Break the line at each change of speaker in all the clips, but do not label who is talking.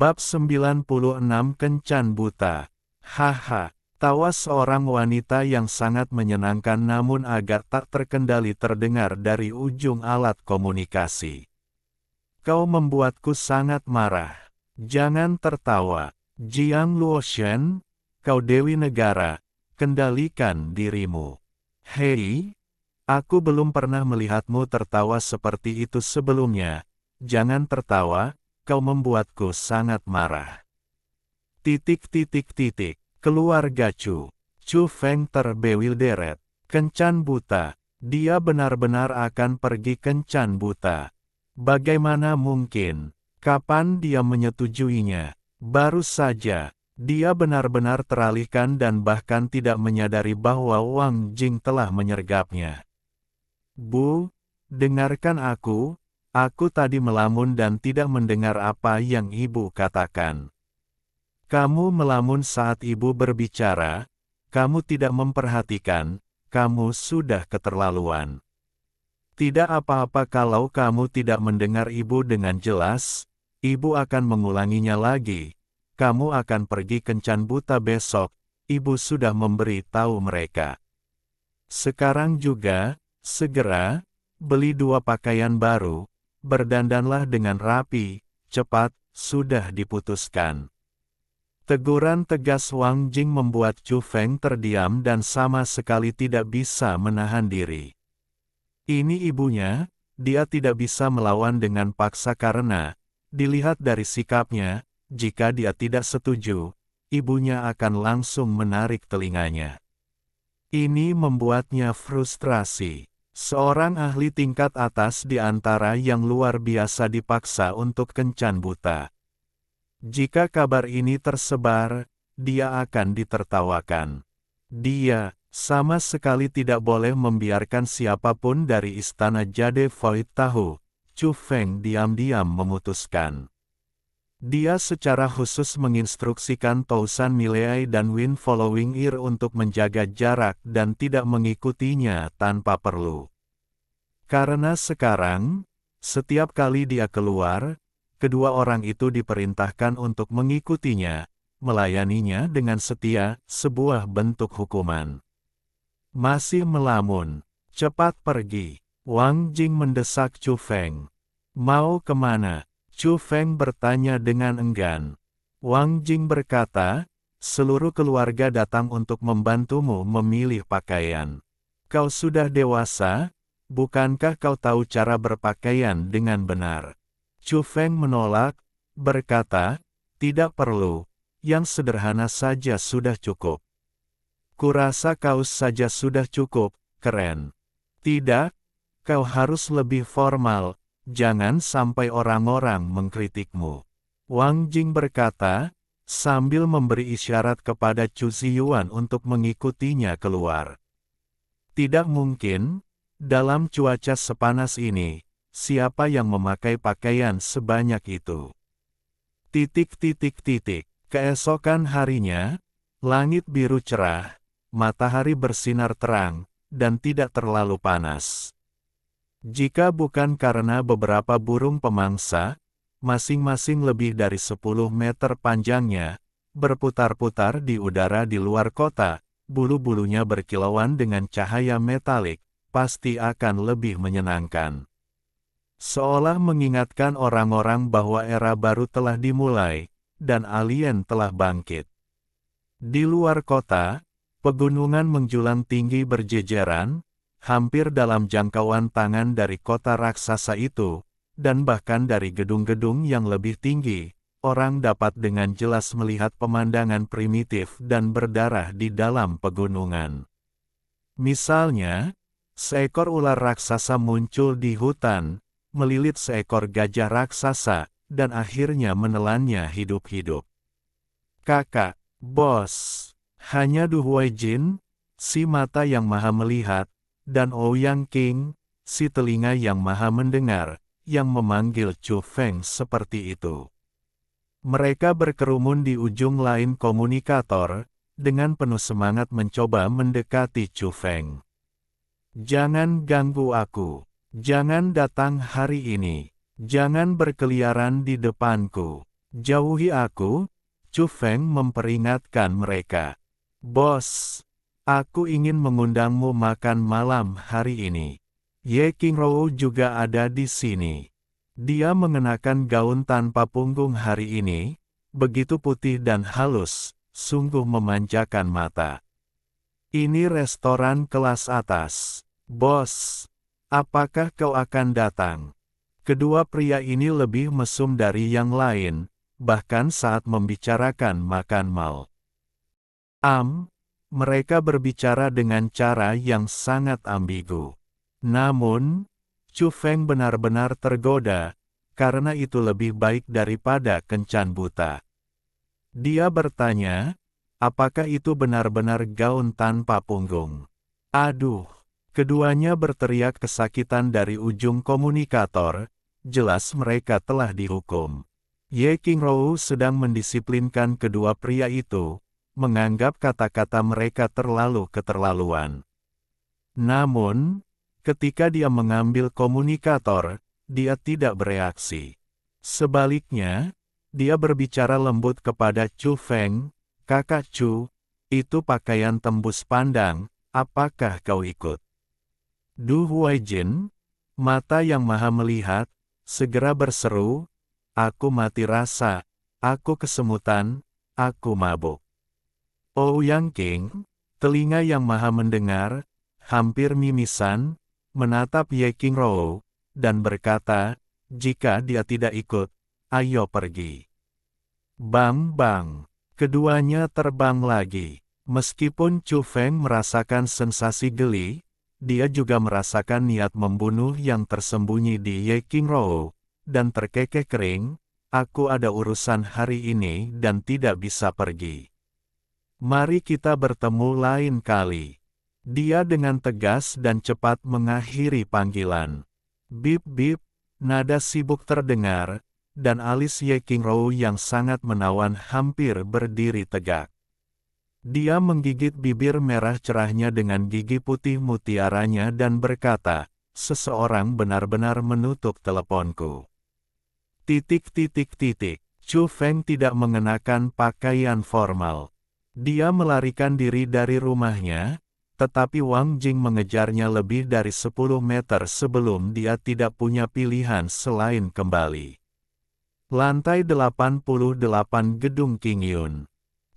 Bab 96 Kencan Buta. Haha, tawa seorang wanita yang sangat menyenangkan namun agak tak terkendali terdengar dari ujung alat komunikasi. Kau membuatku sangat marah. Jangan tertawa. Jiang Luoshen, kau Dewi Negara, kendalikan dirimu. Hei, aku belum pernah melihatmu tertawa seperti itu sebelumnya. Jangan tertawa. Kau membuatku sangat marah. Keluarga Chu Feng terbewilderet. Kencan buta. Dia benar-benar akan pergi kencan buta. Bagaimana mungkin? Kapan dia menyetujuinya? Baru saja, dia benar-benar teralihkan dan bahkan tidak menyadari bahwa Wang Jing telah menyergapnya. Bu, dengarkan aku. Aku tadi melamun dan tidak mendengar apa yang ibu katakan. Kamu melamun saat ibu berbicara, kamu tidak memperhatikan, kamu sudah keterlaluan. Tidak apa-apa kalau kamu tidak mendengar ibu dengan jelas, ibu akan mengulanginya lagi. Kamu akan pergi kencan buta besok, ibu sudah memberi tahu mereka. Sekarang juga, segera, beli 2 pakaian baru. Berdandanlah dengan rapi, cepat, sudah diputuskan. Teguran tegas Wang Jing membuat Chu Feng terdiam dan sama sekali tidak bisa menahan diri. Ini ibunya, dia tidak bisa melawan dengan paksa karena, dilihat dari sikapnya, jika dia tidak setuju, ibunya akan langsung menarik telinganya. Ini membuatnya frustrasi. Seorang ahli tingkat atas di antara yang luar biasa dipaksa untuk kencan buta. Jika kabar ini tersebar, dia akan ditertawakan. Dia, sama sekali tidak boleh membiarkan siapapun dari istana Jade Void tahu. Chu Feng diam-diam memutuskan. Dia secara khusus menginstruksikan Tousan Milei dan Win Following Ear untuk menjaga jarak dan tidak mengikutinya tanpa perlu. Karena sekarang, setiap kali dia keluar, kedua orang itu diperintahkan untuk mengikutinya, melayaninya dengan setia, sebuah bentuk hukuman. Masih melamun, cepat pergi. Wang Jing mendesak Chu Feng. Mau kemana? Chu Feng bertanya dengan enggan. Wang Jing berkata, seluruh keluarga datang untuk membantumu memilih pakaian. Kau sudah dewasa, bukankah kau tahu cara berpakaian dengan benar? Chu Feng menolak, berkata, tidak perlu, yang sederhana saja sudah cukup. Kurasa kaos saja sudah cukup, keren. Tidak, kau harus lebih formal. Jangan sampai orang-orang mengkritikmu. Wang Jing berkata, sambil memberi isyarat kepada Chu Ziyuan untuk mengikutinya keluar. Tidak mungkin, dalam cuaca sepanas ini, siapa yang memakai pakaian sebanyak itu? Keesokan harinya, langit biru cerah, matahari bersinar terang, dan tidak terlalu panas. Jika bukan karena beberapa burung pemangsa, masing-masing lebih dari 10 meter panjangnya, berputar-putar di udara di luar kota, bulu-bulunya berkilauan dengan cahaya metalik, pasti akan lebih menyenangkan. Seolah mengingatkan orang-orang bahwa era baru telah dimulai, dan alien telah bangkit. Di luar kota, pegunungan menjulang tinggi berjejeran, hampir dalam jangkauan tangan dari kota raksasa itu, dan bahkan dari gedung-gedung yang lebih tinggi, orang dapat dengan jelas melihat pemandangan primitif dan berdarah di dalam pegunungan. Misalnya, seekor ular raksasa muncul di hutan, melilit seekor gajah raksasa, dan akhirnya menelannya hidup-hidup. Kakak, bos, hanya Du Huaijin, si mata yang maha melihat, dan Ouyang King, si telinga yang maha mendengar, yang memanggil Chu Feng seperti itu. Mereka berkerumun di ujung lain komunikator, dengan penuh semangat mencoba mendekati Chu Feng. Jangan ganggu aku. Jangan datang hari ini. Jangan berkeliaran di depanku. Jauhi aku, Chu Feng memperingatkan mereka. Bos, aku ingin mengundangmu makan malam hari ini. Ye Qingrou juga ada di sini. Dia mengenakan gaun tanpa punggung hari ini, begitu putih dan halus, sungguh memanjakan mata. Ini restoran kelas atas. Bos, apakah kau akan datang? Kedua pria ini lebih mesum dari yang lain, bahkan saat membicarakan makan mal. Mereka berbicara dengan cara yang sangat ambigu. Namun, Chu Feng benar-benar tergoda, karena itu lebih baik daripada kencan buta. Dia bertanya, apakah itu benar-benar gaun tanpa punggung? Aduh! Keduanya berteriak kesakitan dari ujung komunikator, jelas mereka telah dihukum. Ye Qingrou sedang mendisiplinkan kedua pria itu, menganggap kata-kata mereka terlalu keterlaluan. Namun, ketika dia mengambil komunikator, dia tidak bereaksi. Sebaliknya, dia berbicara lembut kepada Chu Feng, "Kakak Chu, itu pakaian tembus pandang, apakah kau ikut?" Du Huaijin, mata yang maha melihat, segera berseru, "Aku mati rasa, aku kesemutan, aku mabuk." Ouyang King, telinga yang maha mendengar, hampir mimisan, menatap Ye Qingrou, dan berkata, "Jika dia tidak ikut, ayo pergi." Bang-bang, keduanya terbang lagi. Meskipun Chu Feng merasakan sensasi geli, dia juga merasakan niat membunuh yang tersembunyi di Ye Qingrou, dan terkekeh kering, "Aku ada urusan hari ini dan tidak bisa pergi. Mari kita bertemu lain kali." Dia dengan tegas dan cepat mengakhiri panggilan. Bip-bip, nada sibuk terdengar, dan alis Ye Qingrou yang sangat menawan hampir berdiri tegak. Dia menggigit bibir merah cerahnya dengan gigi putih mutiaranya dan berkata, "Seseorang benar-benar menutup teleponku." Chu Feng tidak mengenakan pakaian formal. Dia melarikan diri dari rumahnya, tetapi Wang Jing mengejarnya lebih dari 10 meter sebelum dia tidak punya pilihan selain kembali. Lantai 88 Gedung Qingyun.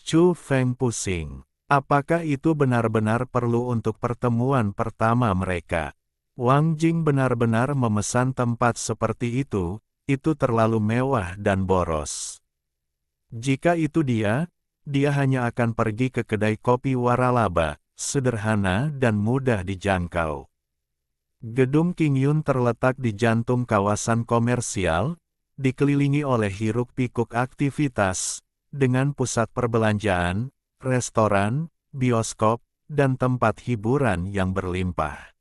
Chu Feng pusing. Apakah itu benar-benar perlu untuk pertemuan pertama mereka? Wang Jing benar-benar memesan tempat seperti itu terlalu mewah dan boros. Jika itu dia hanya akan pergi ke kedai kopi waralaba, sederhana dan mudah dijangkau. Gedung Qingyun terletak di jantung kawasan komersial, dikelilingi oleh hiruk-pikuk aktivitas, dengan pusat perbelanjaan, restoran, bioskop, dan tempat hiburan yang berlimpah.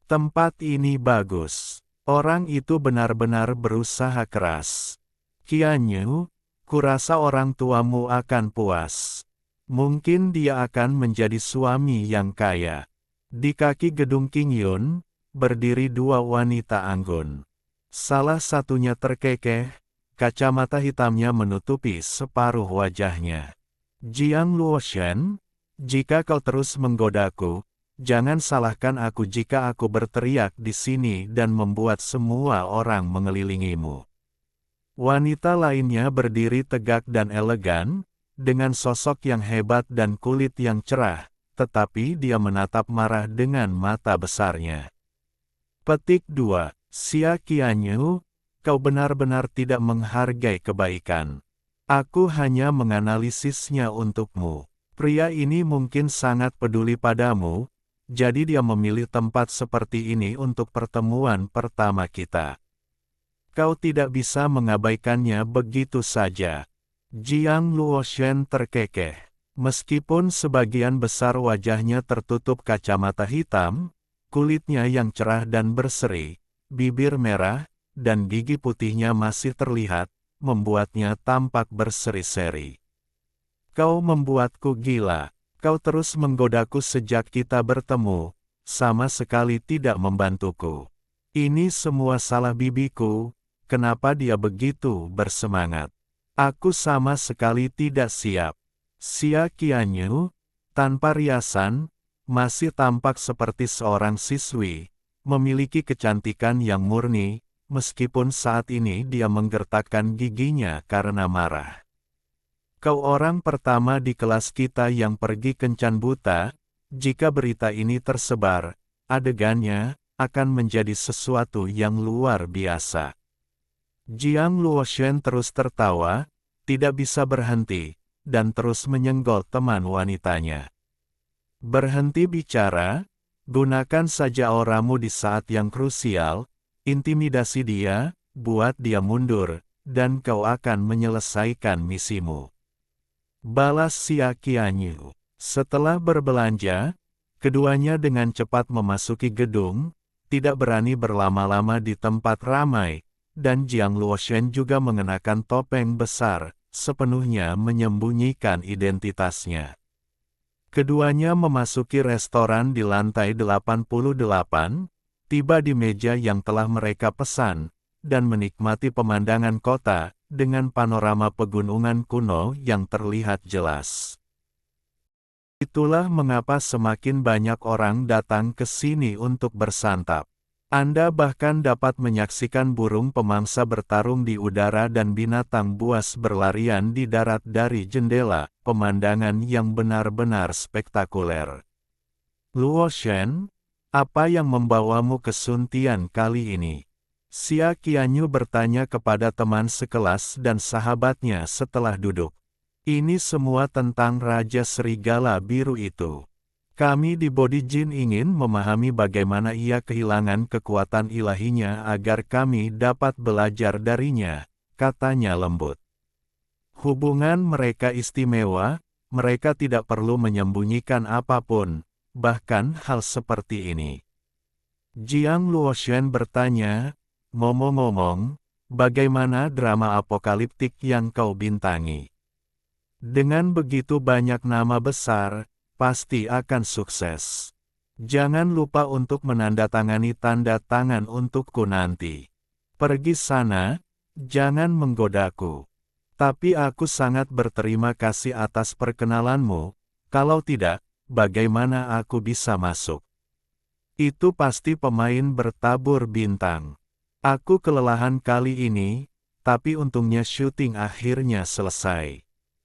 Tempat ini bagus. Orang itu benar-benar berusaha keras. Qianyu, kurasa orang tuamu akan puas. Mungkin dia akan menjadi suami yang kaya. Di kaki gedung Qingyun, berdiri dua wanita anggun. Salah satunya terkekeh, kacamata hitamnya menutupi separuh wajahnya. "Jiang Luoshen, jika kau terus menggodaku, jangan salahkan aku jika aku berteriak di sini dan membuat semua orang mengelilingimu." Wanita lainnya berdiri tegak dan elegan, dengan sosok yang hebat dan kulit yang cerah, tetapi dia menatap marah dengan mata besarnya. Petik 2. Xia Qianyu, kau benar-benar tidak menghargai kebaikan. Aku hanya menganalisisnya untukmu. Pria ini mungkin sangat peduli padamu, jadi dia memilih tempat seperti ini untuk pertemuan pertama kita. Kau tidak bisa mengabaikannya begitu saja. Jiang Luoshen terkekeh. Meskipun sebagian besar wajahnya tertutup kacamata hitam, kulitnya yang cerah dan berseri, bibir merah, dan gigi putihnya masih terlihat, membuatnya tampak berseri-seri. "Kau membuatku gila. Kau terus menggodaku sejak kita bertemu, sama sekali tidak membantuku. Ini semua salah bibiku, kenapa dia begitu bersemangat?" Aku sama sekali tidak siap. Xia Qianyu, tanpa riasan, masih tampak seperti seorang siswi, memiliki kecantikan yang murni, meskipun saat ini dia menggertakkan giginya karena marah. Kau orang pertama di kelas kita yang pergi kencan buta, jika berita ini tersebar, adegannya akan menjadi sesuatu yang luar biasa. Jiang Luoshen terus tertawa, tidak bisa berhenti, dan terus menyenggol teman wanitanya. Berhenti bicara, gunakan saja auramu di saat yang krusial, intimidasi dia, buat dia mundur, dan kau akan menyelesaikan misimu. Balas Xia Qianyu. Setelah berbelanja, keduanya dengan cepat memasuki gedung, tidak berani berlama-lama di tempat ramai, dan Jiang Luoshen juga mengenakan topeng besar, sepenuhnya menyembunyikan identitasnya. Keduanya memasuki restoran di lantai 88, tiba di meja yang telah mereka pesan, dan menikmati pemandangan kota, dengan panorama pegunungan kuno yang terlihat jelas. Itulah mengapa semakin banyak orang datang ke sini untuk bersantap. Anda bahkan dapat menyaksikan burung pemangsa bertarung di udara dan binatang buas berlarian di darat dari jendela, pemandangan yang benar-benar spektakuler. Luoshen, apa yang membawamu ke Suntian kali ini? Xia Qianyu bertanya kepada teman sekelas dan sahabatnya setelah duduk. Ini semua tentang Raja Serigala Biru itu. Kami di Body Jin ingin memahami bagaimana ia kehilangan kekuatan ilahinya agar kami dapat belajar darinya, katanya lembut. Hubungan mereka istimewa, mereka tidak perlu menyembunyikan apapun, bahkan hal seperti ini. Jiang Luoshen bertanya, ngomong-ngomong, bagaimana drama apokaliptik yang kau bintangi? Dengan begitu banyak nama besar, pasti akan sukses. Jangan lupa untuk menandatangani tanda tangan untukku nanti. Pergi sana, jangan menggodaku. Tapi aku sangat berterima kasih atas perkenalanmu, kalau tidak, bagaimana aku bisa masuk? Itu pasti pemain bertabur bintang. Aku kelelahan kali ini, tapi untungnya syuting akhirnya selesai.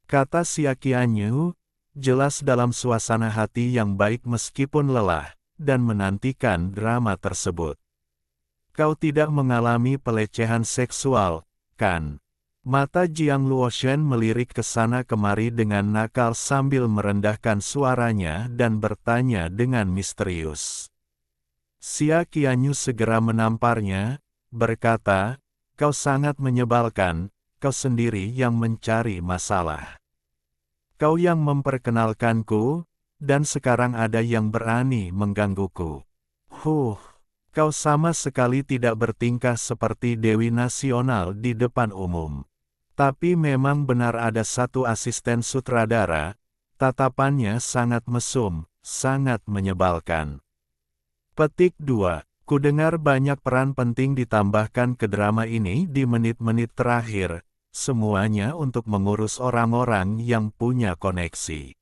Kata Xia Qianyu, jelas dalam suasana hati yang baik meskipun lelah, dan menantikan drama tersebut. Kau tidak mengalami pelecehan seksual, kan? Mata Jiang Luoshen melirik ke sana kemari dengan nakal sambil merendahkan suaranya dan bertanya dengan misterius. Xia Qianyu segera menamparnya, berkata, kau sangat menyebalkan, kau sendiri yang mencari masalah. Kau yang memperkenalkanku, dan sekarang ada yang berani menggangguku. Kau sama sekali tidak bertingkah seperti Dewi Nasional di depan umum. Tapi memang benar ada satu asisten sutradara, tatapannya sangat mesum, sangat menyebalkan. Petik 2. Kudengar banyak peran penting ditambahkan ke drama ini di menit-menit terakhir, semuanya untuk mengurus orang-orang yang punya koneksi.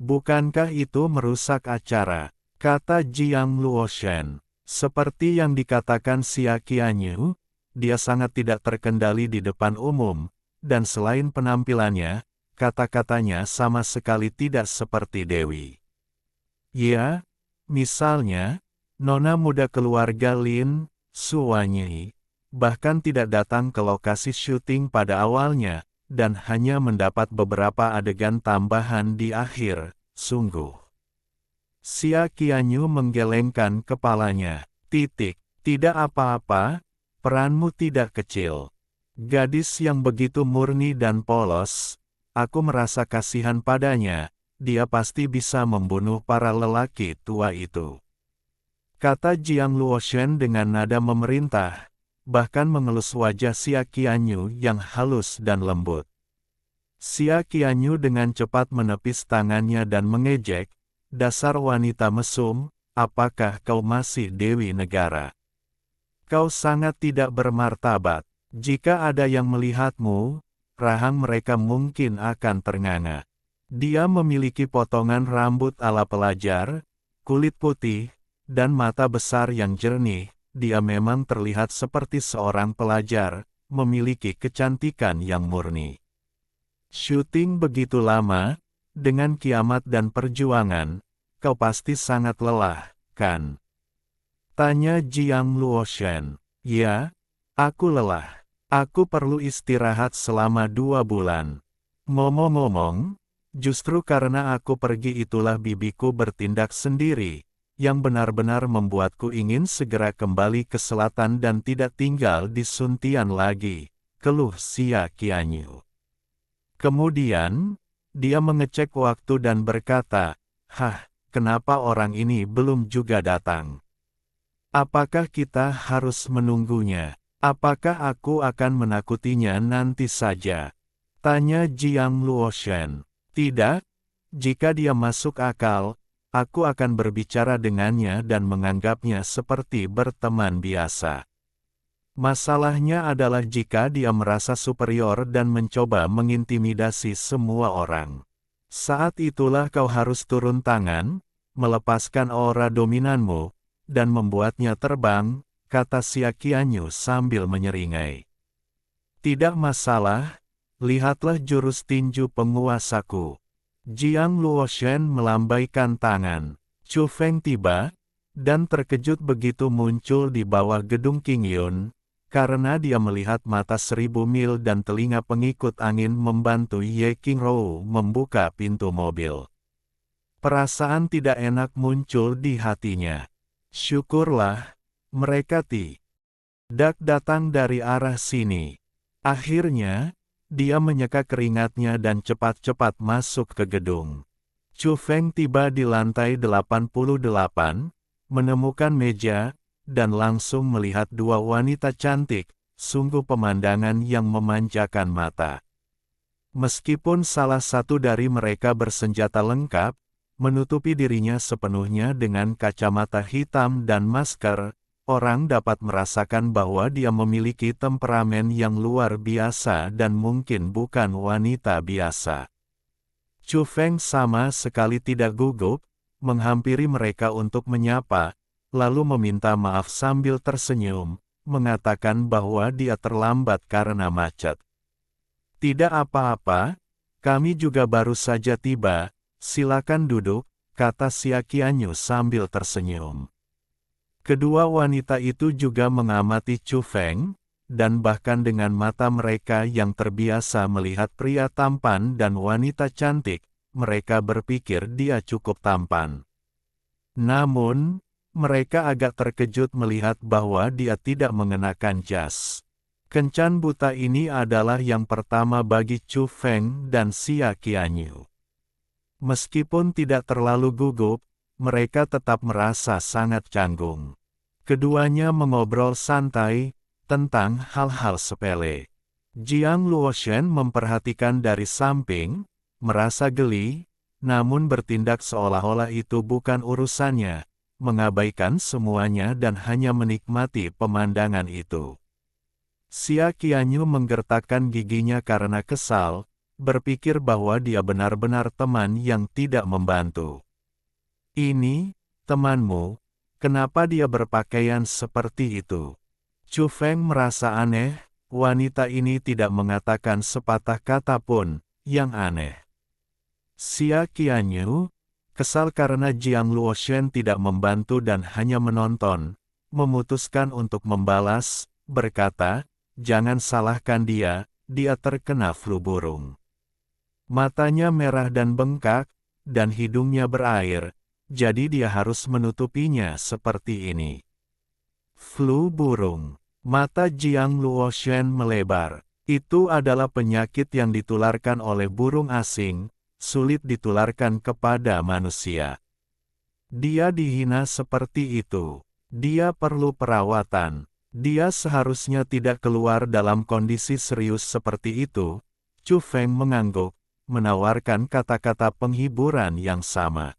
Bukankah itu merusak acara? Kata Jiang Luoshen. Seperti yang dikatakan Xia Qianyu, dia sangat tidak terkendali di depan umum, dan selain penampilannya, kata-katanya sama sekali tidak seperti Dewi. Ya, misalnya, nona muda keluarga Lin, Suwanyi, bahkan tidak datang ke lokasi syuting pada awalnya, dan hanya mendapat beberapa adegan tambahan di akhir, sungguh. Xia Qianyu menggelengkan kepalanya. Tidak apa-apa, peranmu tidak kecil. Gadis yang begitu murni dan polos, aku merasa kasihan padanya, dia pasti bisa membunuh para lelaki tua itu. Kata Jiang Luoshen dengan nada memerintah, bahkan mengelus wajah Xia Qianyu yang halus dan lembut. Xia Qianyu dengan cepat menepis tangannya dan mengejek, dasar wanita mesum, apakah kau masih Dewi Negara? Kau sangat tidak bermartabat. Jika ada yang melihatmu, rahang mereka mungkin akan ternganga. Dia memiliki potongan rambut ala pelajar, kulit putih, dan mata besar yang jernih. Dia memang terlihat seperti seorang pelajar, memiliki kecantikan yang murni. Syuting begitu lama, dengan kiamat dan perjuangan, kau pasti sangat lelah, kan? Tanya Jiang Luoshen. Ya, aku lelah. Aku perlu istirahat selama 2 bulan. Ngomong-ngomong, justru karena aku pergi itulah bibiku bertindak sendiri, yang benar-benar membuatku ingin segera kembali ke selatan dan tidak tinggal di Suntian lagi, keluh Xia Qianyu. Kemudian, dia mengecek waktu dan berkata, kenapa orang ini belum juga datang? Apakah kita harus menunggunya? Apakah aku akan menakutinya nanti saja? Tanya Jiang Luoshen. Tidak, jika dia masuk akal, aku akan berbicara dengannya dan menganggapnya seperti berteman biasa. Masalahnya adalah jika dia merasa superior dan mencoba mengintimidasi semua orang. Saat itulah kau harus turun tangan, melepaskan aura dominanmu, dan membuatnya terbang, kata Xia Qianyu sambil menyeringai. Tidak masalah, lihatlah jurus tinju penguasaku. Jiang Luoshen melambaikan tangan. Chu Feng tiba, dan terkejut begitu muncul di bawah gedung Qingyun, karena dia melihat mata 1000 mil dan telinga pengikut angin membantu Ye Qingrou membuka pintu mobil. Perasaan tidak enak muncul di hatinya. Syukurlah, mereka tidak datang dari arah sini. Akhirnya, dia menyeka keringatnya dan cepat-cepat masuk ke gedung. Chu Feng tiba di lantai 88, menemukan meja, dan langsung melihat 2 wanita cantik, sungguh pemandangan yang memanjakan mata. Meskipun salah satu dari mereka bersenjata lengkap, menutupi dirinya sepenuhnya dengan kacamata hitam dan masker, orang dapat merasakan bahwa dia memiliki temperamen yang luar biasa dan mungkin bukan wanita biasa. Chu Feng sama sekali tidak gugup, menghampiri mereka untuk menyapa, lalu meminta maaf sambil tersenyum, mengatakan bahwa dia terlambat karena macet. Tidak apa-apa, kami juga baru saja tiba, silakan duduk, kata Xia Qianyu sambil tersenyum. Kedua wanita itu juga mengamati Chu Feng, dan bahkan dengan mata mereka yang terbiasa melihat pria tampan dan wanita cantik, mereka berpikir dia cukup tampan. Namun, mereka agak terkejut melihat bahwa dia tidak mengenakan jas. Kencan buta ini adalah yang pertama bagi Chu Feng dan Xia Qianyu. Meskipun tidak terlalu gugup, mereka tetap merasa sangat canggung. Keduanya mengobrol santai tentang hal-hal sepele. Jiang Luoshen memperhatikan dari samping, merasa geli, namun bertindak seolah-olah itu bukan urusannya, mengabaikan semuanya dan hanya menikmati pemandangan itu. Xia Qianyu menggertakkan giginya karena kesal, berpikir bahwa dia benar-benar teman yang tidak membantu. Ini, temanmu, kenapa dia berpakaian seperti itu? Chu Feng merasa aneh, wanita ini tidak mengatakan sepatah kata pun, yang aneh. Xia Qianyu, kesal karena Jiang Luoshen tidak membantu dan hanya menonton, memutuskan untuk membalas, berkata, jangan salahkan dia terkena flu burung. Matanya merah dan bengkak, dan hidungnya berair, jadi dia harus menutupinya seperti ini. Flu burung. Mata Jiang Luoshen melebar. Itu adalah penyakit yang ditularkan oleh burung asing, sulit ditularkan kepada manusia. Dia dihina seperti itu. Dia perlu perawatan. Dia seharusnya tidak keluar dalam kondisi serius seperti itu. Chu Feng mengangguk, menawarkan kata-kata penghiburan yang sama.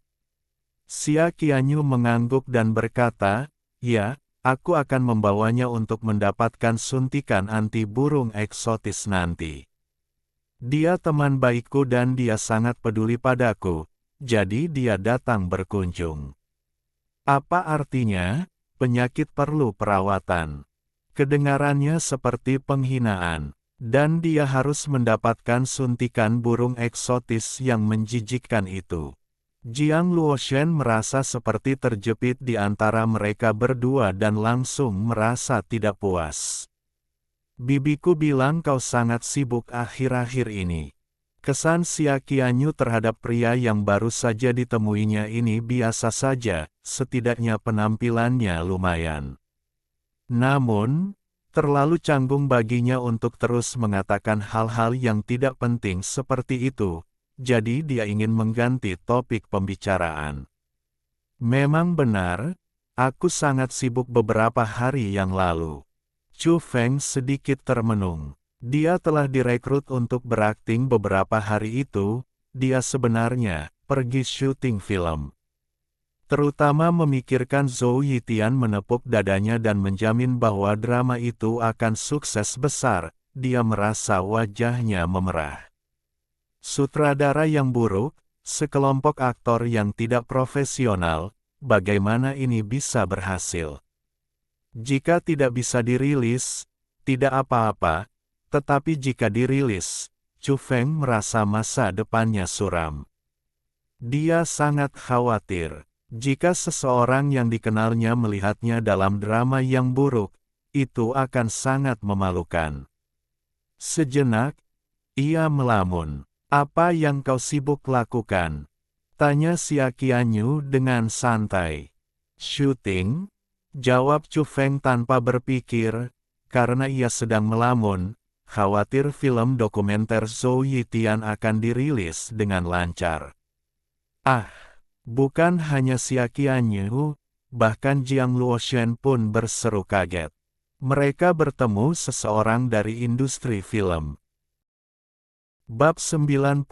Xia Qianyu mengangguk dan berkata, ya, aku akan membawanya untuk mendapatkan suntikan anti burung eksotis nanti. Dia teman baikku dan dia sangat peduli padaku, jadi dia datang berkunjung. Apa artinya? Penyakit perlu perawatan. Kedengarannya seperti penghinaan, dan dia harus mendapatkan suntikan burung eksotis yang menjijikkan itu. Jiang Luoshen merasa seperti terjepit di antara mereka berdua dan langsung merasa tidak puas. Bibiku bilang kau sangat sibuk akhir-akhir ini. Kesan Xia Qianyu terhadap pria yang baru saja ditemuinya ini biasa saja, setidaknya penampilannya lumayan. Namun, terlalu canggung baginya untuk terus mengatakan hal-hal yang tidak penting seperti itu, jadi dia ingin mengganti topik pembicaraan. Memang benar, aku sangat sibuk beberapa hari yang lalu. Chu Feng sedikit termenung. Dia telah direkrut untuk berakting beberapa hari itu, dia sebenarnya pergi syuting film. Terutama memikirkan Zhou Yitian menepuk dadanya dan menjamin bahwa drama itu akan sukses besar, dia merasa wajahnya memerah. Sutradara yang buruk, sekelompok aktor yang tidak profesional, bagaimana ini bisa berhasil? Jika tidak bisa dirilis, tidak apa-apa. Tetapi jika dirilis, Chu Feng merasa masa depannya suram. Dia sangat khawatir, jika seseorang yang dikenalnya melihatnya dalam drama yang buruk, itu akan sangat memalukan. Sejenak, ia melamun. Apa yang kau sibuk lakukan? Tanya Xia Qianyu dengan santai. Syuting? Jawab Chu Feng tanpa berpikir, karena ia sedang melamun. Khawatir film dokumenter Zhou Yitian akan dirilis dengan lancar. Ah, bukan hanya Xia Qianyu, bahkan Jiang Luoshen pun berseru kaget. Mereka bertemu seseorang dari industri film. Bab 97,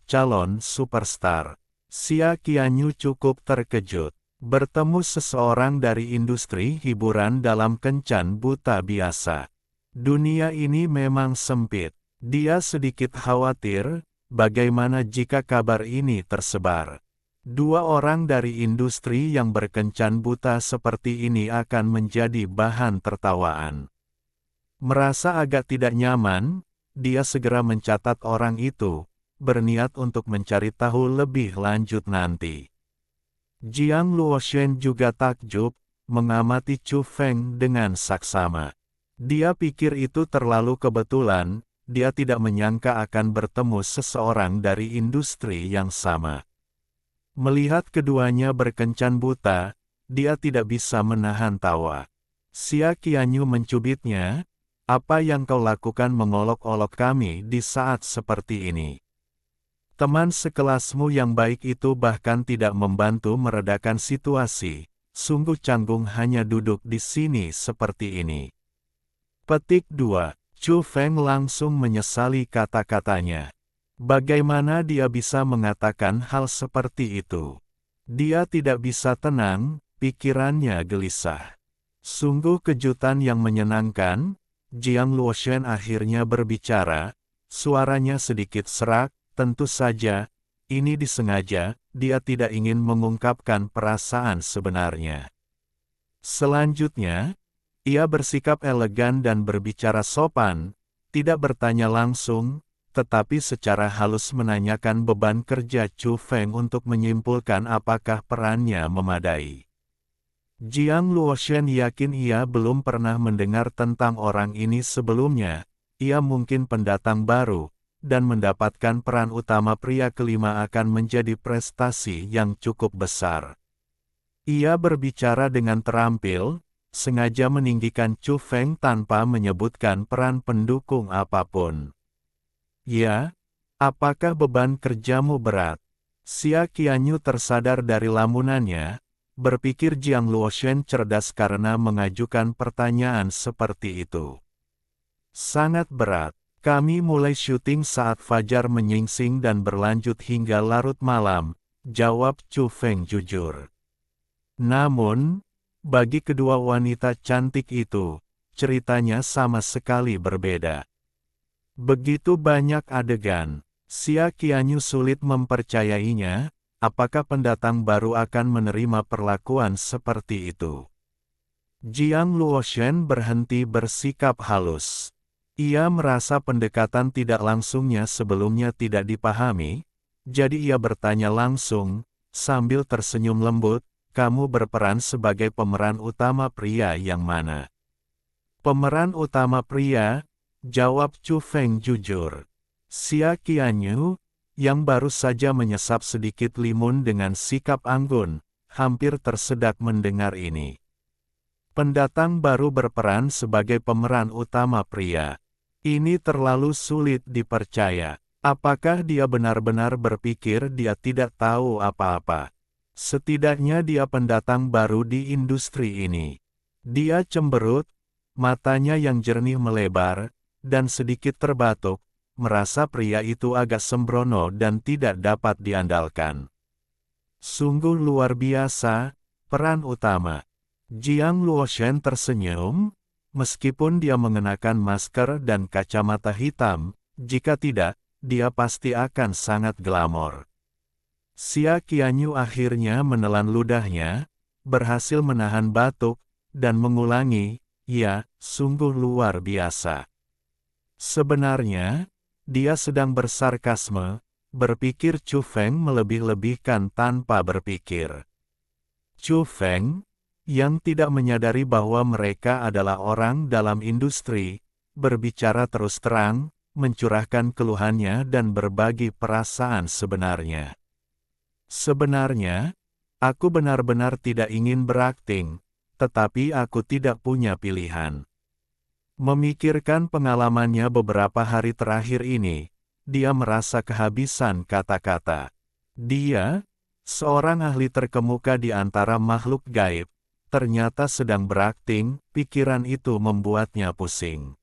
Calon Superstar. Xia Qianyu cukup terkejut. Bertemu seseorang dari industri hiburan dalam kencan buta biasa. Dunia ini memang sempit. Dia sedikit khawatir, bagaimana jika kabar ini tersebar. Dua orang dari industri yang berkencan buta seperti ini akan menjadi bahan tertawaan. Merasa agak tidak nyaman, dia segera mencatat orang itu, berniat untuk mencari tahu lebih lanjut nanti. Jiang Luoshen juga takjub, mengamati Chu Feng dengan saksama. Dia pikir itu terlalu kebetulan, dia tidak menyangka akan bertemu seseorang dari industri yang sama. Melihat keduanya berkencan buta, dia tidak bisa menahan tawa. Xia Qianyu mencubitnya, apa yang kau lakukan mengolok-olok kami di saat seperti ini? Teman sekelasmu yang baik itu bahkan tidak membantu meredakan situasi, sungguh canggung hanya duduk di sini seperti ini. Petik 2. Chu Feng langsung menyesali kata-katanya. Bagaimana dia bisa mengatakan hal seperti itu? Dia tidak bisa tenang, pikirannya gelisah. Sungguh kejutan yang menyenangkan. Jiang Luoshen akhirnya berbicara, suaranya sedikit serak, tentu saja, ini disengaja, dia tidak ingin mengungkapkan perasaan sebenarnya. Selanjutnya, ia bersikap elegan dan berbicara sopan, tidak bertanya langsung, tetapi secara halus menanyakan beban kerja Chu Feng untuk menyimpulkan apakah perannya memadai. Jiang Luoshen yakin ia belum pernah mendengar tentang orang ini sebelumnya, ia mungkin pendatang baru, dan mendapatkan peran utama pria kelima akan menjadi prestasi yang cukup besar. Ia berbicara dengan terampil, sengaja meninggikan Chu Feng tanpa menyebutkan peran pendukung apapun. Ya, apakah beban kerjamu berat? Xia Qianyu tersadar dari lamunannya, berpikir Jiang Luoshen cerdas karena mengajukan pertanyaan seperti itu. Sangat berat, kami mulai syuting saat fajar menyingsing dan berlanjut hingga larut malam, jawab Chu Feng jujur. Namun, bagi kedua wanita cantik itu, ceritanya sama sekali berbeda. Begitu banyak adegan, Xia Qianyu sulit mempercayainya, apakah pendatang baru akan menerima perlakuan seperti itu. Jiang Luoshen berhenti bersikap halus. Ia merasa pendekatan tidak langsungnya sebelumnya tidak dipahami, jadi ia bertanya langsung, sambil tersenyum lembut, kamu berperan sebagai pemeran utama pria yang mana? Pemeran utama pria, jawab Chu Feng jujur. Xia Qianyu, yang baru saja menyesap sedikit limun dengan sikap anggun, hampir tersedak mendengar ini. Pendatang baru berperan sebagai pemeran utama pria. Ini terlalu sulit dipercaya. Apakah dia benar-benar berpikir dia tidak tahu apa-apa? Setidaknya dia pendatang baru di industri ini. Dia cemberut, matanya yang jernih melebar, dan sedikit terbatuk, merasa pria itu agak sembrono dan tidak dapat diandalkan. Sungguh luar biasa, peran utama. Jiang Luoshen tersenyum, meskipun dia mengenakan masker dan kacamata hitam, jika tidak, dia pasti akan sangat glamor. Xia Qianyu akhirnya menelan ludahnya, berhasil menahan batuk, dan mengulangi, ya, sungguh luar biasa. Sebenarnya, dia sedang bersarkasme, berpikir Chu Feng melebih-lebihkan tanpa berpikir. Chu Feng, yang tidak menyadari bahwa mereka adalah orang dalam industri, berbicara terus terang, mencurahkan keluhannya dan berbagi perasaan sebenarnya. Sebenarnya, aku benar-benar tidak ingin berakting, tetapi aku tidak punya pilihan. Memikirkan pengalamannya beberapa hari terakhir ini, dia merasa kehabisan kata-kata. Dia, seorang ahli terkemuka di antara makhluk gaib, ternyata sedang berakting, pikiran itu membuatnya pusing.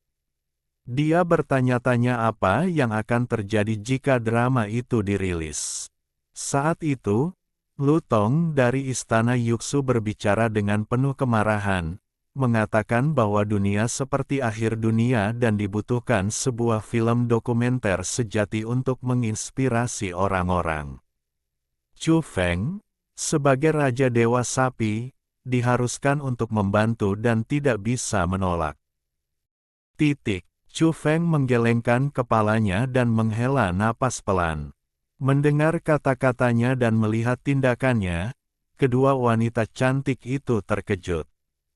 Dia bertanya-tanya apa yang akan terjadi jika drama itu dirilis. Saat itu, Lu Tong dari Istana Yuxu berbicara dengan penuh kemarahan, mengatakan bahwa dunia seperti akhir dunia dan dibutuhkan sebuah film dokumenter sejati untuk menginspirasi orang-orang. Chu Feng, sebagai Raja Dewa Sapi, diharuskan untuk membantu dan tidak bisa menolak. Chu Feng menggelengkan kepalanya dan menghela napas pelan. Mendengar kata-katanya dan melihat tindakannya, kedua wanita cantik itu terkejut.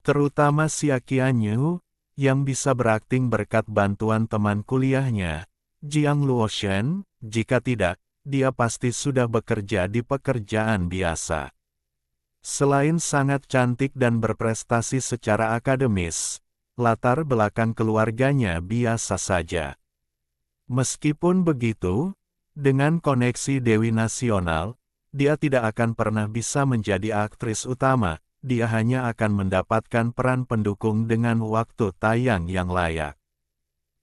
Terutama Xia Qianyu, yang bisa berakting berkat bantuan teman kuliahnya, Jiang Luoshen, jika tidak, dia pasti sudah bekerja di pekerjaan biasa. Selain sangat cantik dan berprestasi secara akademis, latar belakang keluarganya biasa saja. Meskipun begitu, dengan koneksi Dewi Nasional, dia tidak akan pernah bisa menjadi aktris utama, dia hanya akan mendapatkan peran pendukung dengan waktu tayang yang layak.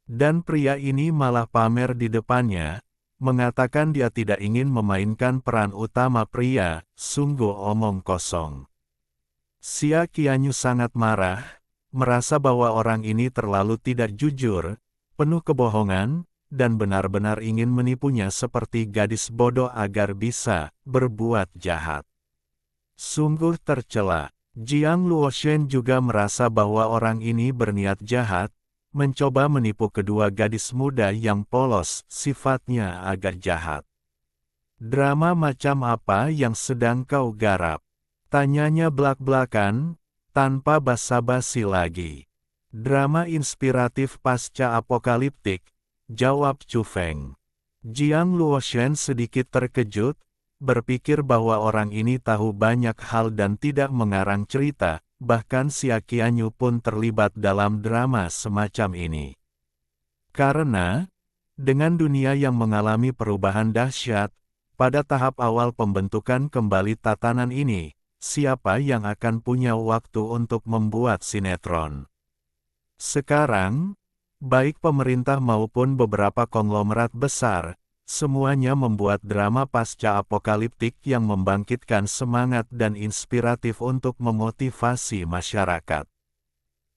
Dan pria ini malah pamer di depannya, mengatakan dia tidak ingin memainkan peran utama pria, sungguh omong kosong. Xia Qianyu sangat marah, merasa bahwa orang ini terlalu tidak jujur, penuh kebohongan, dan benar-benar ingin menipunya seperti gadis bodoh agar bisa berbuat jahat. Sungguh tercela. Jiang Luoshen juga merasa bahwa orang ini berniat jahat, mencoba menipu kedua gadis muda yang polos, sifatnya agak jahat. Drama macam apa yang sedang kau garap? Tanyanya belak-belakan, tanpa basa-basi lagi. Drama inspiratif pasca apokaliptik, jawab Chu Feng. Jiang Luoshen sedikit terkejut, berpikir bahwa orang ini tahu banyak hal dan tidak mengarang cerita, bahkan Xia Qianyu pun terlibat dalam drama semacam ini. Karena, dengan dunia yang mengalami perubahan dahsyat, pada tahap awal pembentukan kembali tatanan ini, siapa yang akan punya waktu untuk membuat sinetron? Sekarang, baik pemerintah maupun beberapa konglomerat besar, semuanya membuat drama pasca apokaliptik yang membangkitkan semangat dan inspiratif untuk memotivasi masyarakat.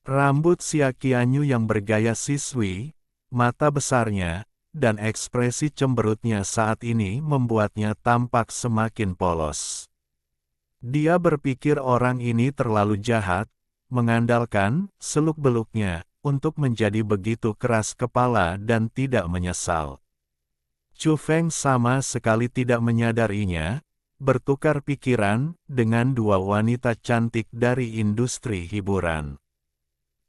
Rambut Xia Qianyu yang bergaya siswi, mata besarnya, dan ekspresi cemberutnya saat ini membuatnya tampak semakin polos. Dia berpikir orang ini terlalu jahat, mengandalkan seluk-beluknya untuk menjadi begitu keras kepala dan tidak menyesal. Chu Feng sama sekali tidak menyadarinya, bertukar pikiran dengan dua wanita cantik dari industri hiburan.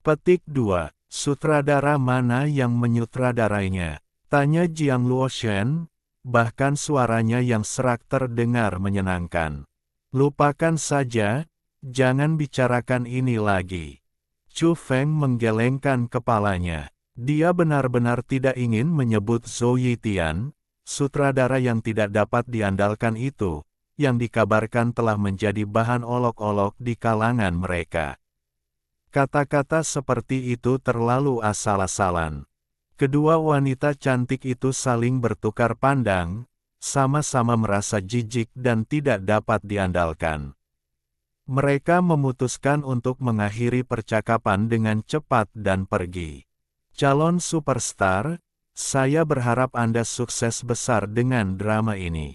Petik 2. Sutradara mana yang menyutradarainya? Tanya Jiang Luoshen, bahkan suaranya yang serak terdengar menyenangkan. Lupakan saja, jangan bicarakan ini lagi. Chu Feng menggelengkan kepalanya. Dia benar-benar tidak ingin menyebut Zhou Yitian, sutradara yang tidak dapat diandalkan itu, yang dikabarkan telah menjadi bahan olok-olok di kalangan mereka. Kata-kata seperti itu terlalu asal-asalan. Kedua wanita cantik itu saling bertukar pandang, sama-sama merasa jijik dan tidak dapat diandalkan. Mereka memutuskan untuk mengakhiri percakapan dengan cepat dan pergi. Calon superstar, saya berharap Anda sukses besar dengan drama ini.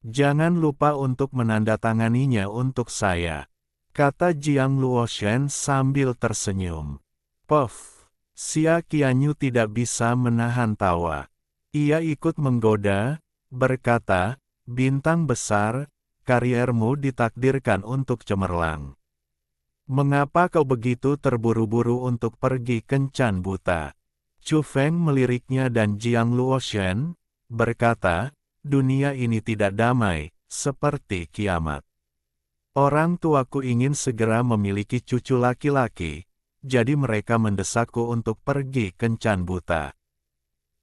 Jangan lupa untuk menandatanganinya untuk saya, kata Jiang Luoshen sambil tersenyum. Puff. Xia Qianyu tidak bisa menahan tawa. Ia ikut menggoda, berkata, bintang besar, kariermu ditakdirkan untuk cemerlang. Mengapa kau begitu terburu-buru untuk pergi kencan buta? Chu Feng meliriknya dan Jiang Luoshen, berkata, dunia ini tidak damai, seperti kiamat. Orang tuaku ingin segera memiliki cucu laki-laki, jadi mereka mendesakku untuk pergi kencan buta.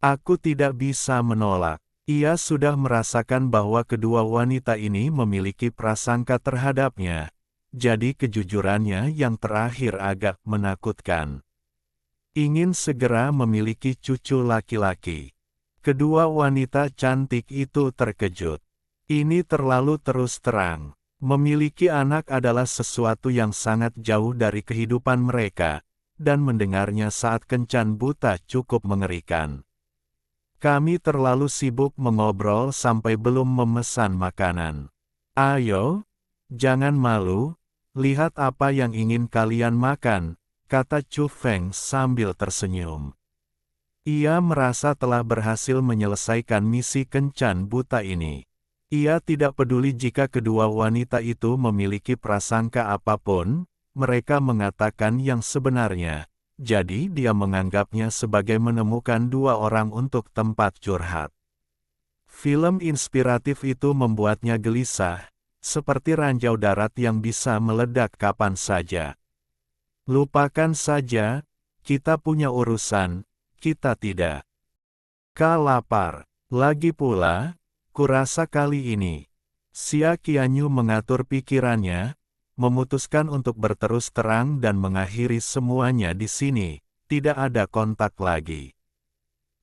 Aku tidak bisa menolak. Ia sudah merasakan bahwa kedua wanita ini memiliki prasangka terhadapnya, jadi kejujurannya yang terakhir agak menakutkan. Ingin segera memiliki cucu laki-laki. Kedua wanita cantik itu terkejut. Ini terlalu terus terang. Memiliki anak adalah sesuatu yang sangat jauh dari kehidupan mereka, dan mendengarnya saat kencan buta cukup mengerikan. Kami terlalu sibuk mengobrol sampai belum memesan makanan. Ayo, jangan malu, lihat apa yang ingin kalian makan, kata Chu Feng sambil tersenyum. Ia merasa telah berhasil menyelesaikan misi kencan buta ini. Ia tidak peduli jika kedua wanita itu memiliki prasangka apapun, mereka mengatakan yang sebenarnya, jadi dia menganggapnya sebagai menemukan dua orang untuk tempat curhat. Film inspiratif itu membuatnya gelisah, seperti ranjau darat yang bisa meledak kapan saja. Lupakan saja, kita punya urusan, kita tidak. Kau lapar, lagi pula, kurasa kali ini, Xia Qianyu mengatur pikirannya, memutuskan untuk berterus terang dan mengakhiri semuanya di sini, tidak ada kontak lagi.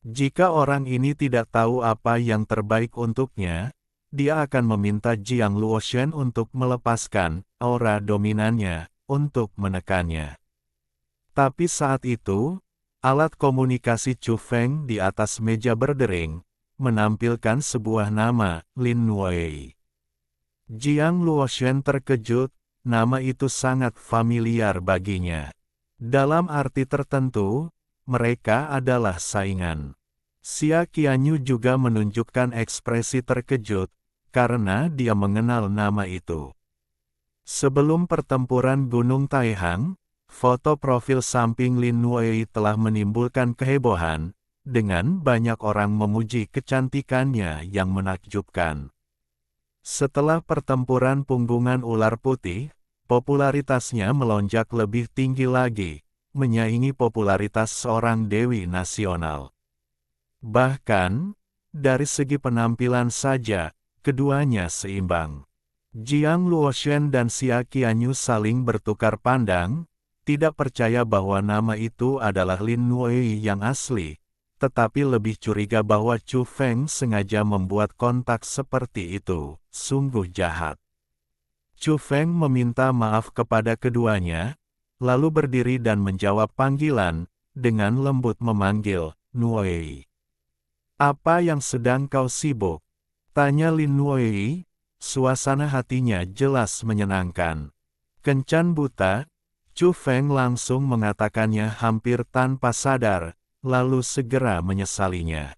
Jika orang ini tidak tahu apa yang terbaik untuknya, dia akan meminta Jiang Luoshen untuk melepaskan aura dominannya, untuk menekannya. Tapi saat itu, alat komunikasi Chu Feng di atas meja berdering, menampilkan sebuah nama, Lin Wei. Jiang Luoshen terkejut, nama itu sangat familiar baginya. Dalam arti tertentu, mereka adalah saingan. Xia Qianyu juga menunjukkan ekspresi terkejut, karena dia mengenal nama itu. Sebelum pertempuran Gunung Taihang, foto profil samping Lin Wei telah menimbulkan kehebohan, dengan banyak orang memuji kecantikannya yang menakjubkan. Setelah pertempuran punggungan ular putih, popularitasnya melonjak lebih tinggi lagi, menyaingi popularitas seorang dewi nasional. Bahkan, dari segi penampilan saja, keduanya seimbang. Jiang Luoshen dan Xia Qianyu saling bertukar pandang, tidak percaya bahwa nama itu adalah Lin Wei yang asli, tetapi lebih curiga bahwa Chu Feng sengaja membuat kontak seperti itu, sungguh jahat. Chu Feng meminta maaf kepada keduanya, lalu berdiri dan menjawab panggilan, dengan lembut memanggil, Nuei. Apa yang sedang kau sibuk? Tanya Lin Nuei. Suasana hatinya jelas menyenangkan. Kencan buta, Chu Feng langsung mengatakannya hampir tanpa sadar, lalu segera menyesalinya.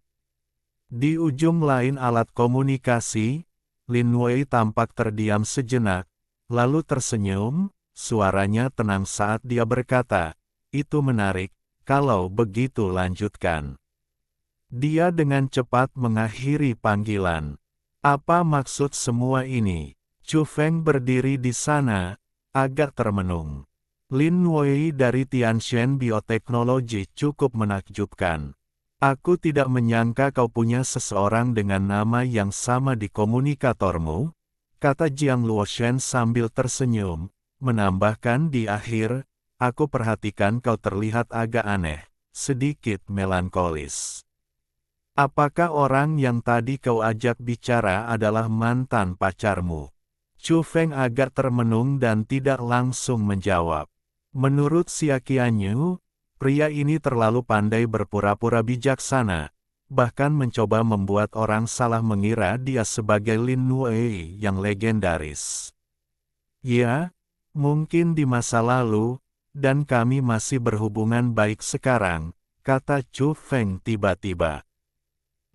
Di ujung lain alat komunikasi, Lin Wei tampak terdiam sejenak, lalu tersenyum, suaranya tenang saat dia berkata, "Itu menarik, kalau begitu lanjutkan." Dia dengan cepat mengakhiri panggilan. Apa maksud semua ini? Chu Feng berdiri di sana, agak termenung. Lin Wei dari Tianshan Bioteknologi cukup menakjubkan. Aku tidak menyangka kau punya seseorang dengan nama yang sama di komunikatormu, kata Jiang Luoshen sambil tersenyum, menambahkan di akhir, aku perhatikan kau terlihat agak aneh, sedikit melankolis. Apakah orang yang tadi kau ajak bicara adalah mantan pacarmu? Chu Feng agak termenung dan tidak langsung menjawab. Menurut Xia Qianyu, pria ini terlalu pandai berpura-pura bijaksana, bahkan mencoba membuat orang salah mengira dia sebagai Lin Nuei yang legendaris. Ya, mungkin di masa lalu, dan kami masih berhubungan baik sekarang, kata Chu Feng tiba-tiba.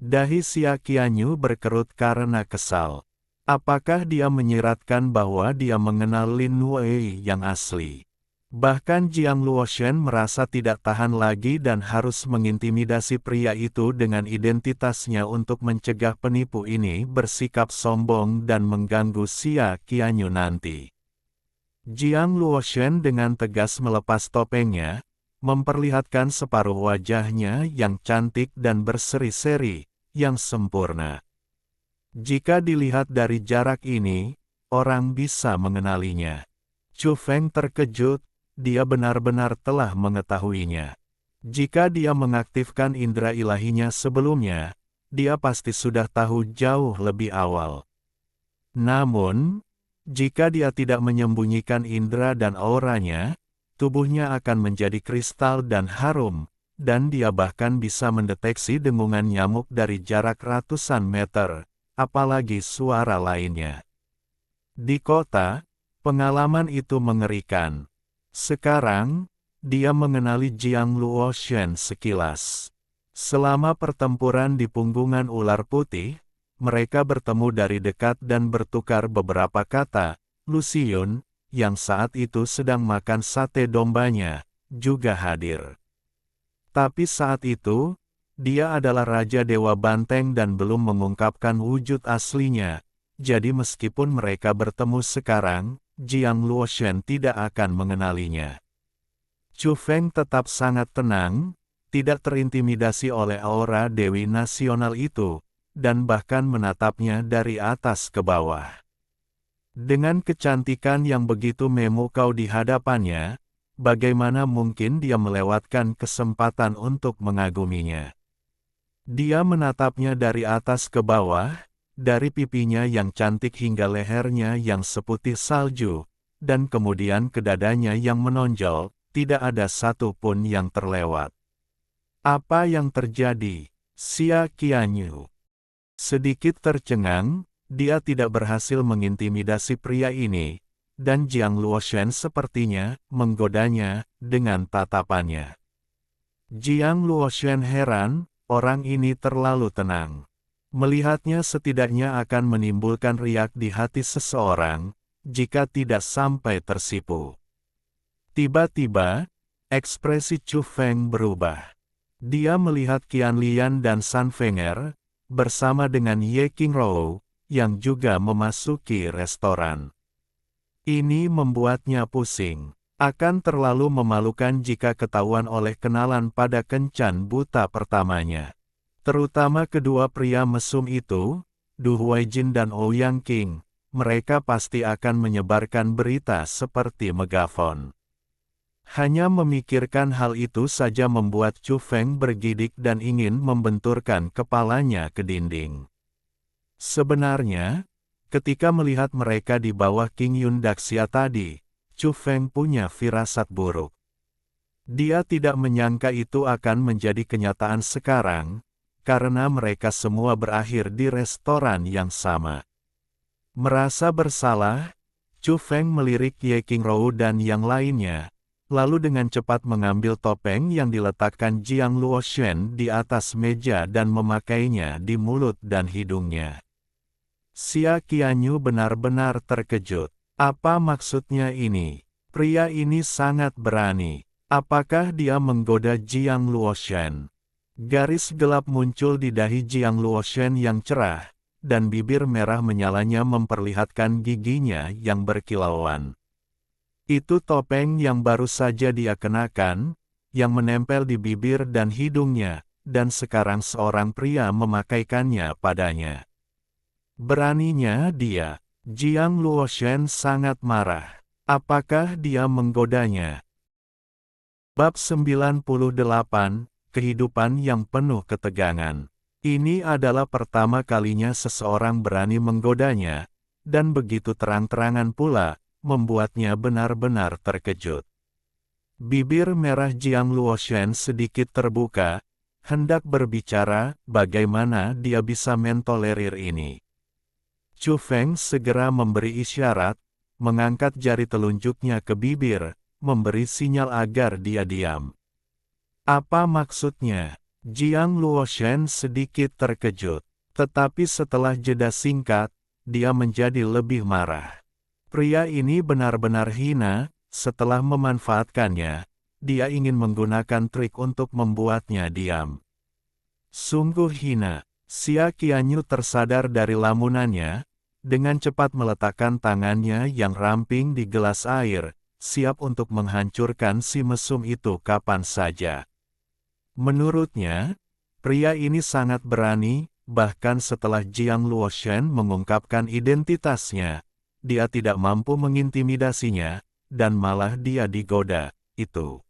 Dahi Xia Qianyu berkerut karena kesal. Apakah dia menyiratkan bahwa dia mengenal Lin Nuei yang asli? Bahkan Jiang Luoshen merasa tidak tahan lagi dan harus mengintimidasi pria itu dengan identitasnya untuk mencegah penipu ini bersikap sombong dan mengganggu Xia Qianyu nanti. Jiang Luoshen dengan tegas melepas topengnya, memperlihatkan separuh wajahnya yang cantik dan berseri-seri, yang sempurna. Jika dilihat dari jarak ini, orang bisa mengenalinya. Chu Feng terkejut, dia benar-benar telah mengetahuinya. Jika dia mengaktifkan indera ilahinya sebelumnya, dia pasti sudah tahu jauh lebih awal. Namun, jika dia tidak menyembunyikan indera dan auranya, tubuhnya akan menjadi kristal dan harum, dan dia bahkan bisa mendeteksi dengungan nyamuk dari jarak ratusan meter, apalagi suara lainnya. Di kota, pengalaman itu mengerikan. Sekarang, dia mengenali Jiang Luoshen sekilas. Selama pertempuran di punggungan ular putih, mereka bertemu dari dekat dan bertukar beberapa kata. Luciun, yang saat itu sedang makan sate dombanya, juga hadir. Tapi saat itu, dia adalah Raja Dewa Banteng dan belum mengungkapkan wujud aslinya, jadi meskipun mereka bertemu sekarang, Jiang Luoshen tidak akan mengenalinya. Chu Feng tetap sangat tenang, tidak terintimidasi oleh aura Dewi Nasional itu, dan bahkan menatapnya dari atas ke bawah. Dengan kecantikan yang begitu memukau di hadapannya, bagaimana mungkin dia melewatkan kesempatan untuk mengaguminya? Dia menatapnya dari atas ke bawah, dari pipinya yang cantik hingga lehernya yang seputih salju, dan kemudian ke dadanya yang menonjol, tidak ada satu pun yang terlewat. Apa yang terjadi? Xia Qianyu sedikit tercengang, dia tidak berhasil mengintimidasi pria ini, dan Jiang Luoshen sepertinya menggodanya dengan tatapannya. Jiang Luoshen heran, orang ini terlalu tenang. Melihatnya setidaknya akan menimbulkan riak di hati seseorang, jika tidak sampai tersipu. Tiba-tiba, ekspresi Chu Feng berubah. Dia melihat Qianlian dan San Fenger, bersama dengan Ye Qingrou, yang juga memasuki restoran. Ini membuatnya pusing. Akan terlalu memalukan jika ketahuan oleh kenalan pada kencan buta pertamanya. Terutama kedua pria mesum itu, Du Huaijin dan Ouyang Qing, mereka pasti akan menyebarkan berita seperti megafon. Hanya memikirkan hal itu saja membuat Chu Feng bergidik dan ingin membenturkan kepalanya ke dinding. Sebenarnya, ketika melihat mereka di bawah King Yun Daxia tadi, Chu Feng punya firasat buruk. Dia tidak menyangka itu akan menjadi kenyataan sekarang, karena mereka semua berakhir di restoran yang sama. Merasa bersalah, Chu Feng melirik Ye Qingrou dan yang lainnya, lalu dengan cepat mengambil topeng yang diletakkan Jiang Luoshen di atas meja dan memakainya di mulut dan hidungnya. Xia Qianyu benar-benar terkejut. Apa maksudnya ini? Pria ini sangat berani. Apakah dia menggoda Jiang Luoshen? Garis gelap muncul di dahi Jiang Luoshen yang cerah, dan bibir merah menyalanya memperlihatkan giginya yang berkilauan. Itu topeng yang baru saja dia kenakan, yang menempel di bibir dan hidungnya, dan sekarang seorang pria memakaikannya padanya. Beraninya dia. Jiang Luoshen sangat marah. Apakah dia menggodanya? Bab 98, Kehidupan yang penuh ketegangan. Ini adalah pertama kalinya seseorang berani menggodanya, dan begitu terang-terangan pula, membuatnya benar-benar terkejut. Bibir merah Jiang Luoshen sedikit terbuka, hendak berbicara, bagaimana dia bisa mentolerir ini. Chu Feng segera memberi isyarat, mengangkat jari telunjuknya ke bibir, memberi sinyal agar dia diam. Apa maksudnya? Jiang Luoshen sedikit terkejut. Tetapi setelah jeda singkat, dia menjadi lebih marah. Pria ini benar-benar hina, setelah memanfaatkannya, dia ingin menggunakan trik untuk membuatnya diam. Sungguh hina. Xia Qianyu tersadar dari lamunannya, dengan cepat meletakkan tangannya yang ramping di gelas air, siap untuk menghancurkan si mesum itu kapan saja. Menurutnya, pria ini sangat berani, bahkan setelah Jiang Luoshen mengungkapkan identitasnya, dia tidak mampu mengintimidasinya, dan malah dia digoda. Itu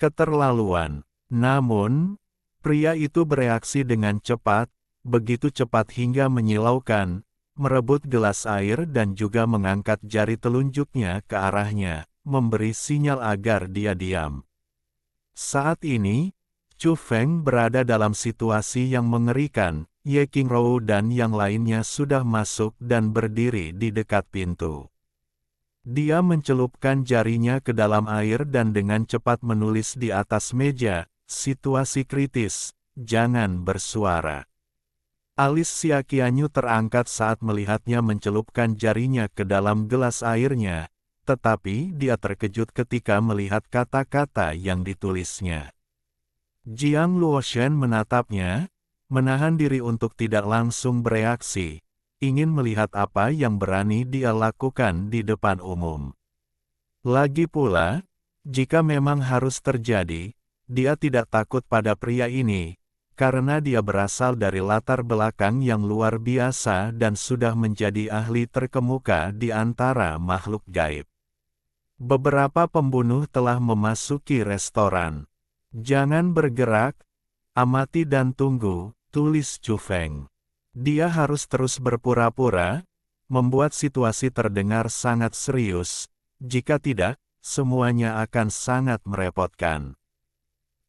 keterlaluan. Namun, pria itu bereaksi dengan cepat, begitu cepat hingga menyilaukan, merebut gelas air dan juga mengangkat jari telunjuknya ke arahnya, memberi sinyal agar dia diam. Saat ini, Chu Feng berada dalam situasi yang mengerikan. Ye Qingrou dan yang lainnya sudah masuk dan berdiri di dekat pintu. Dia mencelupkan jarinya ke dalam air dan dengan cepat menulis di atas meja, "Situasi kritis, jangan bersuara." Alis Xia Qianyu terangkat saat melihatnya mencelupkan jarinya ke dalam gelas airnya, tetapi dia terkejut ketika melihat kata-kata yang ditulisnya. Jiang Luoshen menatapnya, menahan diri untuk tidak langsung bereaksi, ingin melihat apa yang berani dia lakukan di depan umum. Lagi pula, jika memang harus terjadi, dia tidak takut pada pria ini, karena dia berasal dari latar belakang yang luar biasa dan sudah menjadi ahli terkemuka di antara makhluk gaib. Beberapa pembunuh telah memasuki restoran. Jangan bergerak, amati dan tunggu, tulis Chu Feng. Dia harus terus berpura-pura, membuat situasi terdengar sangat serius, jika tidak, semuanya akan sangat merepotkan.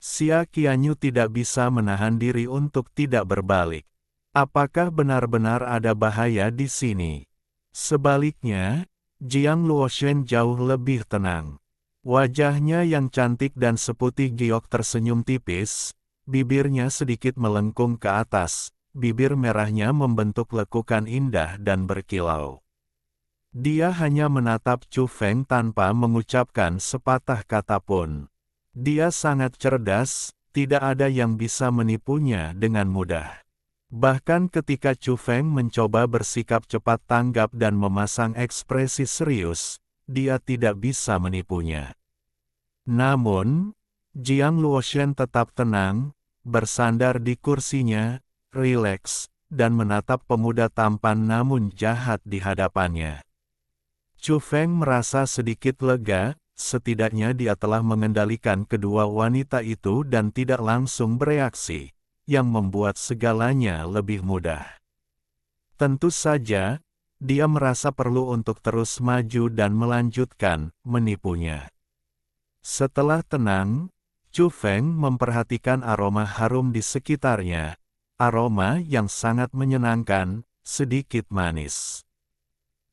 Xia Qianyu tidak bisa menahan diri untuk tidak berbalik. Apakah benar-benar ada bahaya di sini? Sebaliknya, Jiang Luoshen jauh lebih tenang. Wajahnya yang cantik dan seputih giok tersenyum tipis, bibirnya sedikit melengkung ke atas, bibir merahnya membentuk lekukan indah dan berkilau. Dia hanya menatap Chu Feng tanpa mengucapkan sepatah kata pun. Dia sangat cerdas, tidak ada yang bisa menipunya dengan mudah. Bahkan ketika Chu Feng mencoba bersikap cepat tanggap dan memasang ekspresi serius, dia tidak bisa menipunya. Namun, Jiang Luoshen tetap tenang, bersandar di kursinya, rileks, dan menatap pemuda tampan namun jahat di hadapannya. Chu Feng merasa sedikit lega, setidaknya dia telah mengendalikan kedua wanita itu dan tidak langsung bereaksi, yang membuat segalanya lebih mudah. Tentu saja, dia merasa perlu untuk terus maju dan melanjutkan menipunya. Setelah tenang, Chu Feng memperhatikan aroma harum di sekitarnya, aroma yang sangat menyenangkan, sedikit manis.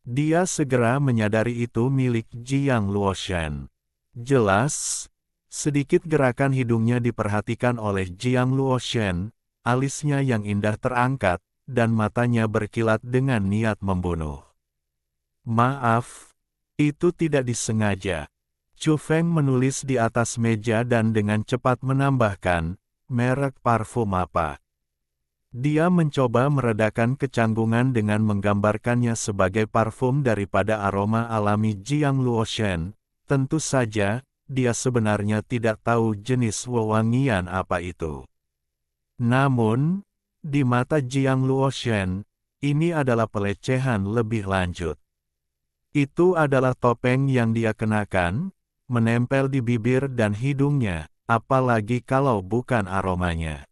Dia segera menyadari itu milik Jiang Luoshan. Jelas, sedikit gerakan hidungnya diperhatikan oleh Jiang Luoshan, alisnya yang indah terangkat, dan matanya berkilat dengan niat membunuh. Maaf, itu tidak disengaja. Chu Feng menulis di atas meja dan dengan cepat menambahkan, merek parfum apa. Dia mencoba meredakan kecanggungan dengan menggambarkannya sebagai parfum daripada aroma alami Jiang Luoshan. Tentu saja, dia sebenarnya tidak tahu jenis wewangian apa itu. Namun, di mata Jiang Luoshan, ini adalah pelecehan lebih lanjut. Itu adalah topeng yang dia kenakan, menempel di bibir dan hidungnya, apalagi kalau bukan aromanya.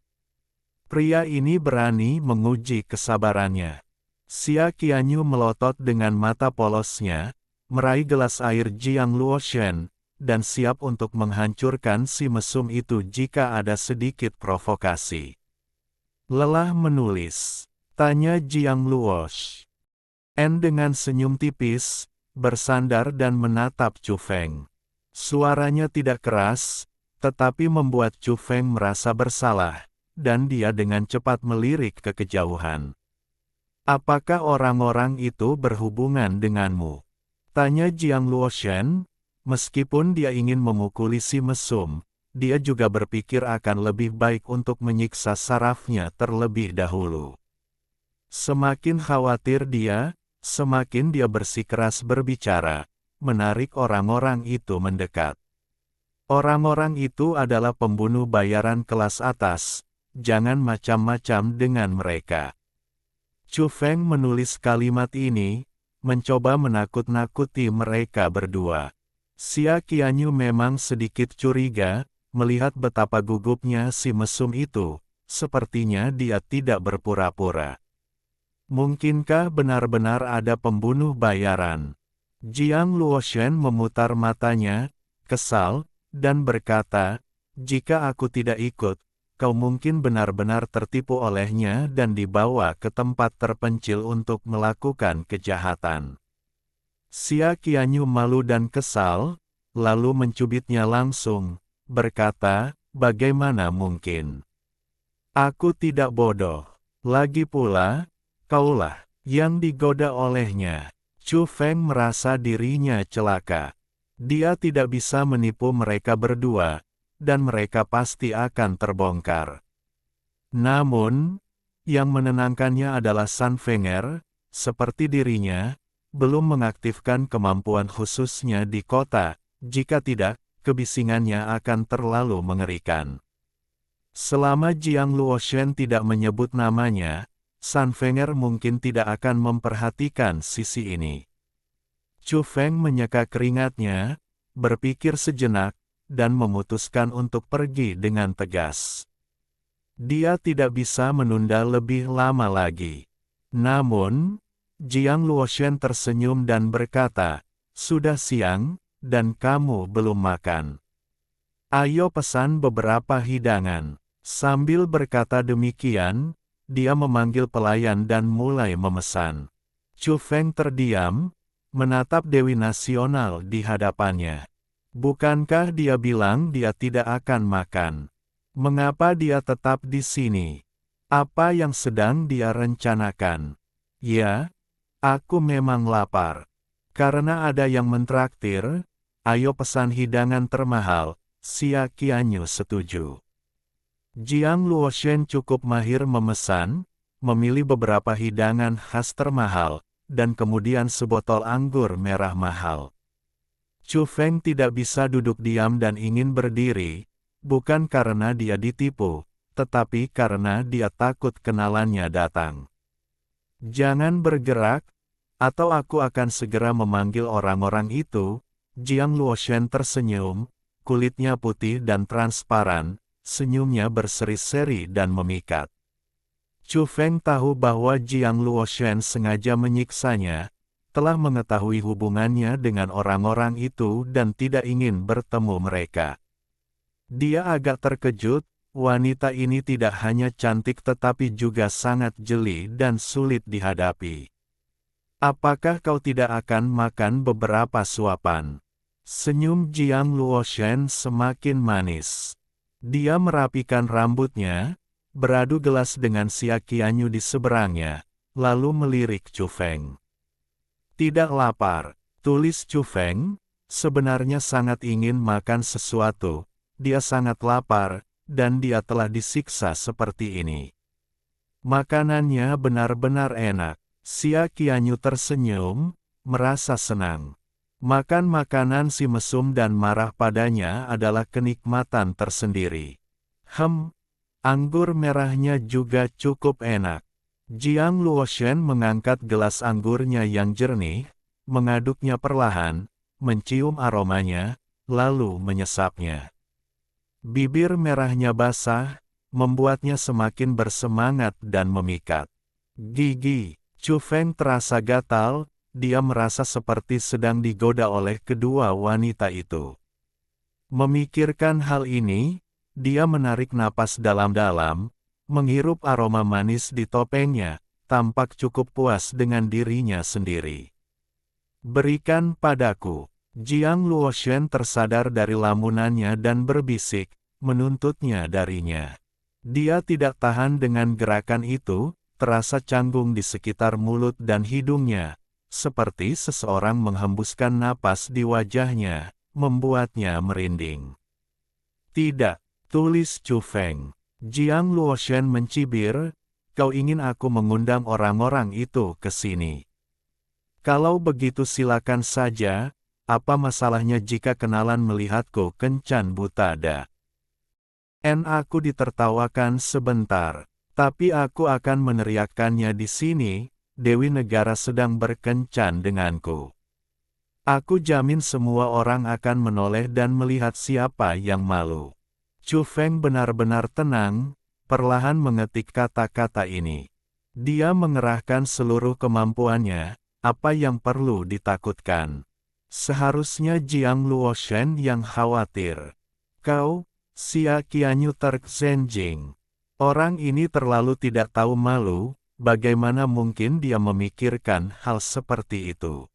Pria ini berani menguji kesabarannya. Xia Qianyu melotot dengan mata polosnya, meraih gelas air Jiang Luoshan, dan siap untuk menghancurkan si mesum itu jika ada sedikit provokasi. Lelah menulis, tanya Jiang Luoshan dengan senyum tipis, bersandar dan menatap Chu Feng. Suaranya tidak keras, tetapi membuat Chu Feng merasa bersalah, dan dia dengan cepat melirik ke kejauhan. Apakah orang-orang itu berhubungan denganmu? Tanya Jiang Luoshan. Meskipun dia ingin memukuli si mesum, dia juga berpikir akan lebih baik untuk menyiksa sarafnya terlebih dahulu. Semakin khawatir dia, semakin dia bersikeras berbicara, menarik orang-orang itu mendekat. Orang-orang itu adalah pembunuh bayaran kelas atas, jangan macam-macam dengan mereka. Chu Feng menulis kalimat ini, mencoba menakut-nakuti mereka berdua. Xia Qianyu memang sedikit curiga, melihat betapa gugupnya si mesum itu, sepertinya dia tidak berpura-pura. Mungkinkah benar-benar ada pembunuh bayaran? Jiang Luoshan memutar matanya, kesal, dan berkata, jika aku tidak ikut, kau mungkin benar-benar tertipu olehnya dan dibawa ke tempat terpencil untuk melakukan kejahatan. Xia Qianyu malu dan kesal, lalu mencubitnya langsung, berkata, bagaimana mungkin? Aku tidak bodoh. Lagi pula, kaulah yang digoda olehnya. Chu Feng merasa dirinya celaka. Dia tidak bisa menipu mereka berdua, dan mereka pasti akan terbongkar. Namun, yang menenangkannya adalah San Fenger, seperti dirinya, belum mengaktifkan kemampuan khususnya di kota, jika tidak, kebisingannya akan terlalu mengerikan. Selama Jiang Luoshan tidak menyebut namanya, San Fenger mungkin tidak akan memperhatikan sisi ini. Chu Feng menyeka keringatnya, berpikir sejenak, dan memutuskan untuk pergi dengan tegas. Dia tidak bisa menunda lebih lama lagi. Namun, Jiang Luoshan tersenyum dan berkata, sudah siang, dan kamu belum makan. Ayo pesan beberapa hidangan. Sambil berkata demikian, dia memanggil pelayan dan mulai memesan. Chu Feng terdiam, menatap Dewi Nasional di hadapannya. Bukankah dia bilang dia tidak akan makan? Mengapa dia tetap di sini? Apa yang sedang dia rencanakan? Ya, aku memang lapar. Karena ada yang mentraktir, ayo pesan hidangan termahal. Xia Qianyu setuju. Jiang Luoshan cukup mahir memesan, memilih beberapa hidangan khas termahal, dan kemudian sebotol anggur merah mahal. Chu Feng tidak bisa duduk diam dan ingin berdiri, bukan karena dia ditipu, tetapi karena dia takut kenalannya datang. Jangan bergerak, atau aku akan segera memanggil orang-orang itu. Jiang Luoshan tersenyum, kulitnya putih dan transparan, senyumnya berseri-seri dan memikat. Chu Feng tahu bahwa Jiang Luoshan sengaja menyiksanya, setelah mengetahui hubungannya dengan orang-orang itu dan tidak ingin bertemu mereka. Dia agak terkejut, wanita ini tidak hanya cantik tetapi juga sangat jeli dan sulit dihadapi. Apakah kau tidak akan makan beberapa suapan? Senyum Jiang Luoshen semakin manis. Dia merapikan rambutnya, beradu gelas dengan Xia Qianyu di seberangnya, lalu melirik Chu Feng. Tidak lapar, tulis Chu Feng, sebenarnya sangat ingin makan sesuatu, dia sangat lapar, dan dia telah disiksa seperti ini. Makanannya benar-benar enak. Xia Qianyu tersenyum, merasa senang. Makan makanan si mesum dan marah padanya adalah kenikmatan tersendiri. Anggur merahnya juga cukup enak. Jiang Luoshen mengangkat gelas anggurnya yang jernih, mengaduknya perlahan, mencium aromanya, lalu menyesapnya. Bibir merahnya basah, membuatnya semakin bersemangat dan memikat. Gigi, Chu Feng terasa gatal, dia merasa seperti sedang digoda oleh kedua wanita itu. Memikirkan hal ini, dia menarik napas dalam-dalam, menghirup aroma manis di topengnya, tampak cukup puas dengan dirinya sendiri. Berikan padaku. Jiang Luoshen tersadar dari lamunannya dan berbisik, menuntutnya darinya. Dia tidak tahan dengan gerakan itu, terasa canggung di sekitar mulut dan hidungnya, seperti seseorang menghembuskan napas di wajahnya, membuatnya merinding. Tidak, tulis Chu Feng. Jiang Luoshen mencibir, kau ingin aku mengundang orang-orang itu ke sini. Kalau begitu silakan saja, apa masalahnya jika kenalan melihatku kencan buta da? Aku ditertawakan sebentar, tapi aku akan meneriakkannya di sini, Dewi Negara sedang berkencan denganku. Aku jamin semua orang akan menoleh dan melihat siapa yang malu. Chu Feng benar-benar tenang, perlahan mengetik kata-kata ini. Dia mengerahkan seluruh kemampuannya, apa yang perlu ditakutkan. Seharusnya Jiang Luoshen yang khawatir. Kau, Xia Qianyu terksenjing. Orang ini terlalu tidak tahu malu, bagaimana mungkin dia memikirkan hal seperti itu.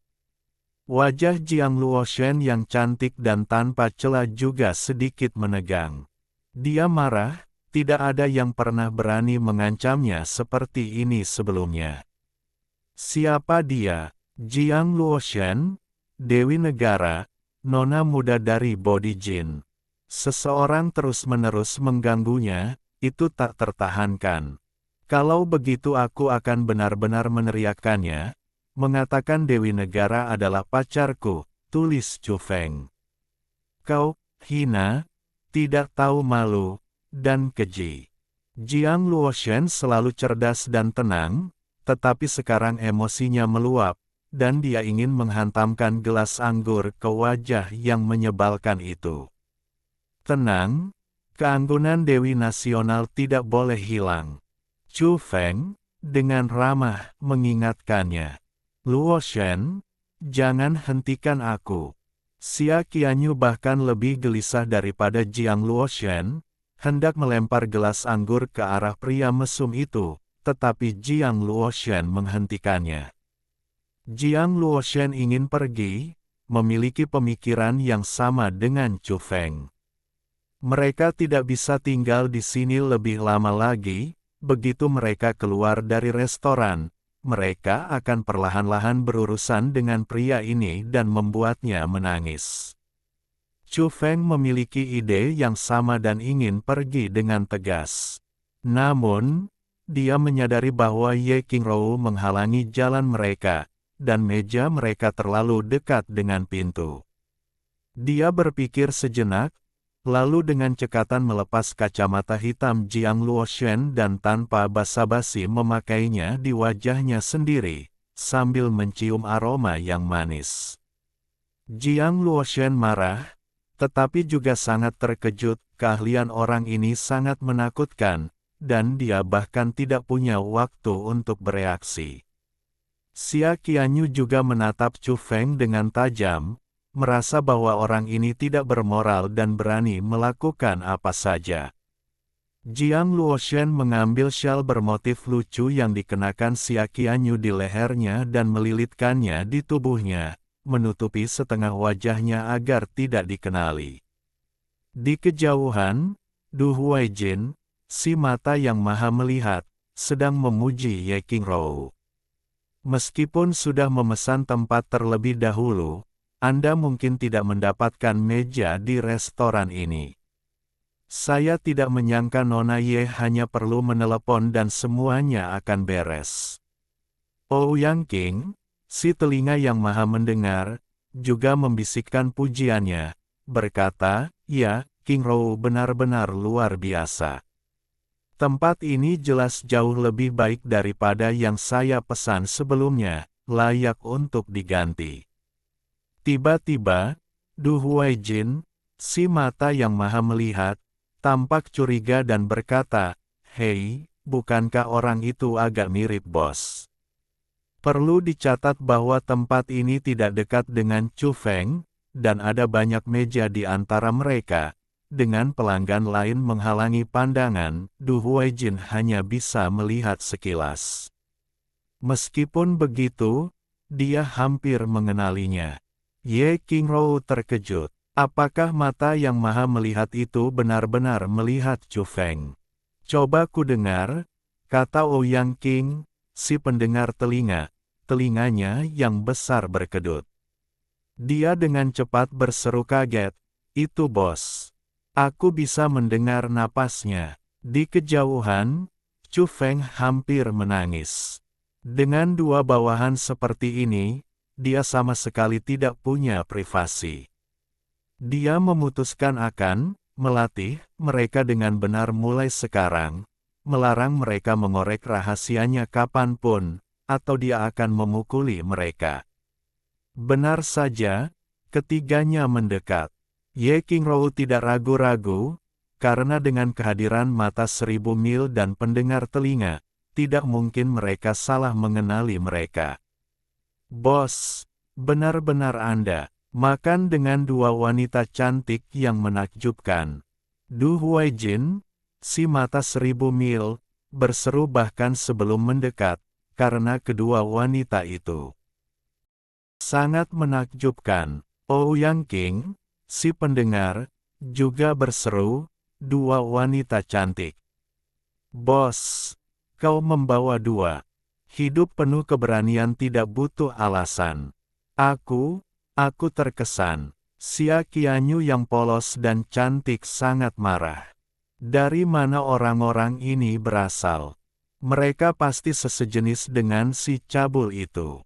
Wajah Jiang Luoshen yang cantik dan tanpa celah juga sedikit menegang. Dia marah, tidak ada yang pernah berani mengancamnya seperti ini sebelumnya. Siapa dia? Jiang Luoshen? Dewi Negara, nona muda dari Bodi Jin. Seseorang terus-menerus mengganggunya, itu tak tertahankan. Kalau begitu aku akan benar-benar meneriakkannya, mengatakan Dewi Negara adalah pacarku, tulis Chu Feng. Kau, hina, tidak tahu malu, dan keji. Jiang Luoshen selalu cerdas dan tenang, tetapi sekarang emosinya meluap, dan dia ingin menghantamkan gelas anggur ke wajah yang menyebalkan itu. Tenang, keanggunan Dewi Nasional tidak boleh hilang. Chu Feng, dengan ramah, mengingatkannya. Luoshen, jangan hentikan aku. Xia Qianyu bahkan lebih gelisah daripada Jiang Luoshen, hendak melempar gelas anggur ke arah pria mesum itu, tetapi Jiang Luoshen menghentikannya. Jiang Luoshen ingin pergi, memiliki pemikiran yang sama dengan Chu Feng. Mereka tidak bisa tinggal di sini lebih lama lagi, begitu mereka keluar dari restoran, mereka akan perlahan-lahan berurusan dengan pria ini dan membuatnya menangis. Chu Feng memiliki ide yang sama dan ingin pergi dengan tegas. Namun, dia menyadari bahwa Ye Qingrou menghalangi jalan mereka, dan meja mereka terlalu dekat dengan pintu. Dia berpikir sejenak, lalu dengan cekatan melepas kacamata hitam Jiang Luoshen dan tanpa basa-basi memakainya di wajahnya sendiri, sambil mencium aroma yang manis. Jiang Luoshen marah, tetapi juga sangat terkejut, keahlian orang ini sangat menakutkan, dan dia bahkan tidak punya waktu untuk bereaksi. Xia Qianyu juga menatap Chu Feng dengan tajam, merasa bahwa orang ini tidak bermoral dan berani melakukan apa saja. Jiang Luoshen mengambil syal bermotif lucu yang dikenakan Xia Qianyu di lehernya dan melilitkannya di tubuhnya, menutupi setengah wajahnya agar tidak dikenali. Di kejauhan, Du Huaijin, si mata yang maha melihat, sedang memuji Ye Qingrou. Meskipun sudah memesan tempat terlebih dahulu, Anda mungkin tidak mendapatkan meja di restoran ini. Saya tidak menyangka Nona Ye hanya perlu menelepon dan semuanya akan beres. Ouyang King, si telinga yang maha mendengar, juga membisikkan pujiannya, berkata, "Ya, Qingrou benar-benar luar biasa. Tempat ini jelas jauh lebih baik daripada yang saya pesan sebelumnya, layak untuk diganti." Tiba-tiba, Du Huaijin, si mata yang maha melihat, tampak curiga dan berkata, "Hei, bukankah orang itu agak mirip bos?" Perlu dicatat bahwa tempat ini tidak dekat dengan Chu Feng, dan ada banyak meja di antara mereka. Dengan pelanggan lain menghalangi pandangan, Du Huaijin hanya bisa melihat sekilas. Meskipun begitu, dia hampir mengenalinya. Ye Qingrou terkejut. Apakah mata yang maha melihat itu benar-benar melihat Chu Feng? "Coba ku dengar," kata Ouyang King, si pendengar telinga, telinganya yang besar berkedut. Dia dengan cepat berseru kaget, "Itu bos. Aku bisa mendengar napasnya." Di kejauhan, Chu Feng hampir menangis. Dengan dua bawahan seperti ini, dia sama sekali tidak punya privasi. Dia memutuskan akan melatih mereka dengan benar mulai sekarang, melarang mereka mengorek rahasianya kapanpun, atau dia akan memukuli mereka. Benar saja, ketiganya mendekat. Ye Qingrou tidak ragu-ragu, karena dengan kehadiran mata 1000 mil dan pendengar telinga, tidak mungkin mereka salah mengenali mereka. "Bos, benar-benar Anda makan dengan dua wanita cantik yang menakjubkan." Du Huaijin, si mata 1000 mil, berseru bahkan sebelum mendekat, karena kedua wanita itu sangat menakjubkan. Ouyang King, si pendengar, juga berseru, "Dua wanita cantik." "Bos, kau membawa dua." Hidup penuh keberanian tidak butuh alasan. Aku terkesan." Xia Qianyu yang polos dan cantik sangat marah. Dari mana orang-orang ini berasal? Mereka pasti sesejenis dengan si cabul itu.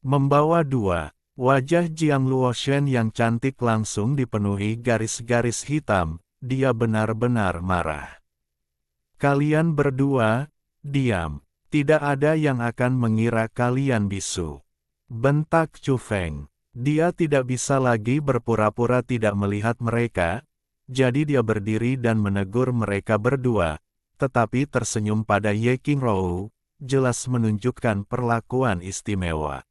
Membawa dua. Wajah Jiang Luoshen yang cantik langsung dipenuhi garis-garis hitam, dia benar-benar marah. "Kalian berdua, diam. Tidak ada yang akan mengira kalian bisu," bentak Chu Feng. Dia tidak bisa lagi berpura-pura tidak melihat mereka, jadi dia berdiri dan menegur mereka berdua, tetapi tersenyum pada Ye Qingrou, jelas menunjukkan perlakuan istimewa.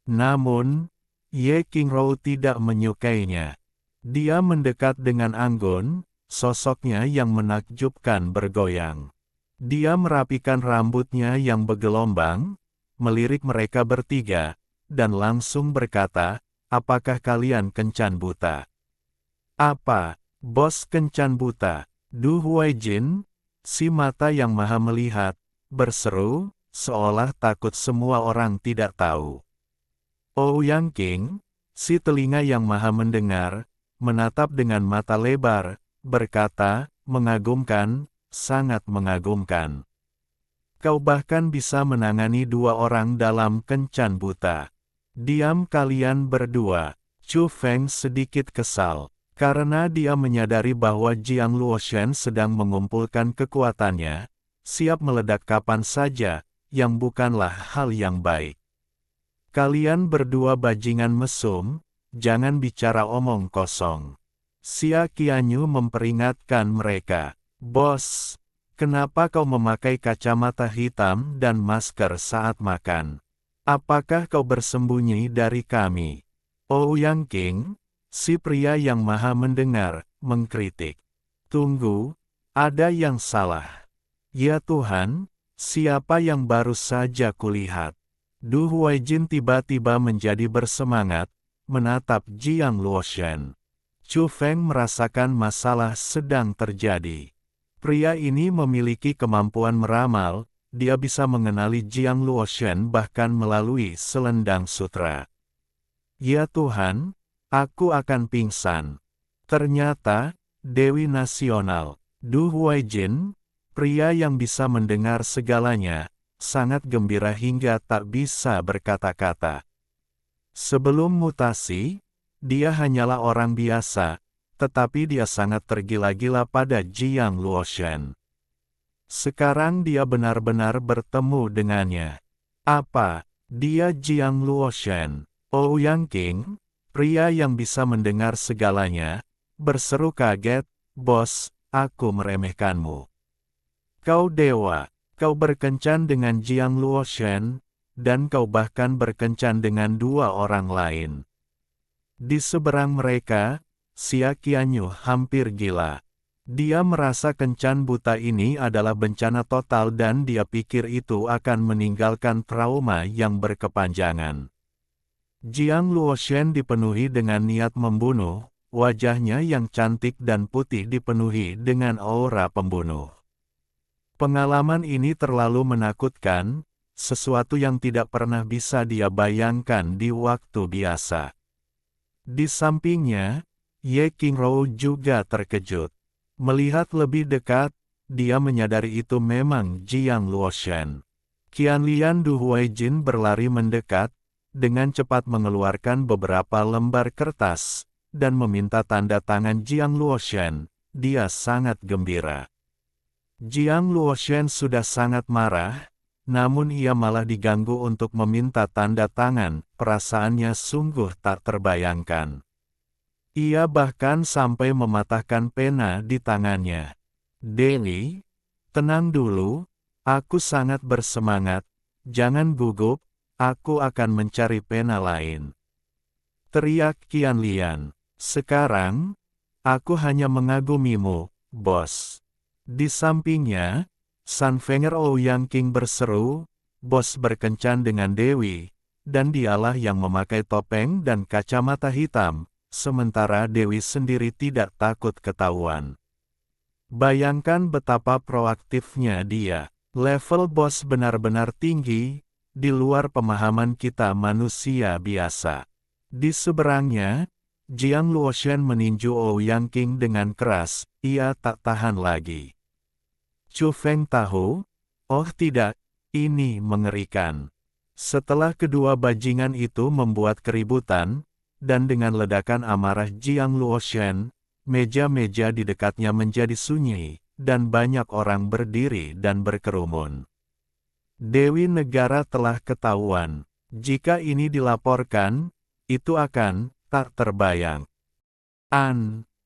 Namun, Ye Qingrou tidak menyukainya. Dia mendekat dengan anggun, sosoknya yang menakjubkan bergoyang. Dia merapikan rambutnya yang bergelombang, melirik mereka bertiga, dan langsung berkata, "Apakah kalian kencan buta?" "Apa, bos kencan buta?" Du Huaijin, si mata yang maha melihat, berseru, seolah takut semua orang tidak tahu. Ouyang King, si telinga yang maha mendengar, menatap dengan mata lebar, berkata, "Mengagumkan, sangat mengagumkan. Kau bahkan bisa menangani dua orang dalam kencan buta." "Diam kalian berdua." Chu Feng sedikit kesal, karena dia menyadari bahwa Jiang Luoshen sedang mengumpulkan kekuatannya, siap meledak kapan saja, yang bukanlah hal yang baik. "Kalian berdua bajingan mesum, jangan bicara omong kosong." Xia Qianyu memperingatkan mereka, "Bos, kenapa kau memakai kacamata hitam dan masker saat makan? Apakah kau bersembunyi dari kami? Ouyang King, si pria yang maha mendengar, mengkritik. Tunggu, ada yang salah. Ya Tuhan, siapa yang baru saja kulihat? Du Huaijin tiba-tiba menjadi bersemangat, menatap Jiang Luoshen. Chu Feng merasakan masalah sedang terjadi. Pria ini memiliki kemampuan meramal, dia bisa mengenali Jiang Luoshen bahkan melalui selendang sutra. Ya Tuhan, aku akan pingsan. Ternyata, Dewi Nasional, Du Huaijin, pria yang bisa mendengar segalanya, sangat gembira hingga tak bisa berkata-kata. Sebelum mutasi, dia hanyalah orang biasa, tetapi dia sangat tergila-gila pada Jiang Luoshen. Sekarang dia benar-benar bertemu dengannya. Apa? Dia Jiang Luoshen, Ouyang King, pria yang bisa mendengar segalanya, berseru kaget, "Bos, aku meremehkanmu. Kau dewa, kau berkencan dengan Jiang Luoshen, dan kau bahkan berkencan dengan dua orang lain." Di seberang mereka, Xia Qianyu hampir gila. Dia merasa kencan buta ini adalah bencana total dan dia pikir itu akan meninggalkan trauma yang berkepanjangan. Jiang Luoshen dipenuhi dengan niat membunuh, wajahnya yang cantik dan putih dipenuhi dengan aura pembunuh. Pengalaman ini terlalu menakutkan, sesuatu yang tidak pernah bisa dia bayangkan di waktu biasa. Di sampingnya, Ye Qingrou juga terkejut. Melihat lebih dekat, dia menyadari itu memang Jiang Luoshen. Qianlian Du Huaijin berlari mendekat, dengan cepat mengeluarkan beberapa lembar kertas, dan meminta tanda tangan Jiang Luoshen. Dia sangat gembira. Jiang Luoshen sudah sangat marah, namun ia malah diganggu untuk meminta tanda tangan, perasaannya sungguh tak terbayangkan. Ia bahkan sampai mematahkan pena di tangannya. "Dewi, tenang dulu, aku sangat bersemangat, jangan gugup, aku akan mencari pena lain," teriak Qianlian. "Sekarang, aku hanya mengagumimu, bos." Di sampingnya, San Fenger Ouyang King berseru, "Bos berkencan dengan Dewi, dan dialah yang memakai topeng dan kacamata hitam, sementara Dewi sendiri tidak takut ketahuan." Bayangkan betapa proaktifnya dia. Level bos benar-benar tinggi, di luar pemahaman kita manusia biasa. Di seberangnya, Jiang Luoshen meninju Ouyang King dengan keras, ia tak tahan lagi. Chu Feng tahu, oh tidak, ini mengerikan. Setelah kedua bajingan itu membuat keributan, dan dengan ledakan amarah Jiang Luoshen, meja-meja di dekatnya menjadi sunyi, dan banyak orang berdiri dan berkerumun. Dewi negara telah ketahuan. Jika ini dilaporkan, itu akan tak terbayang.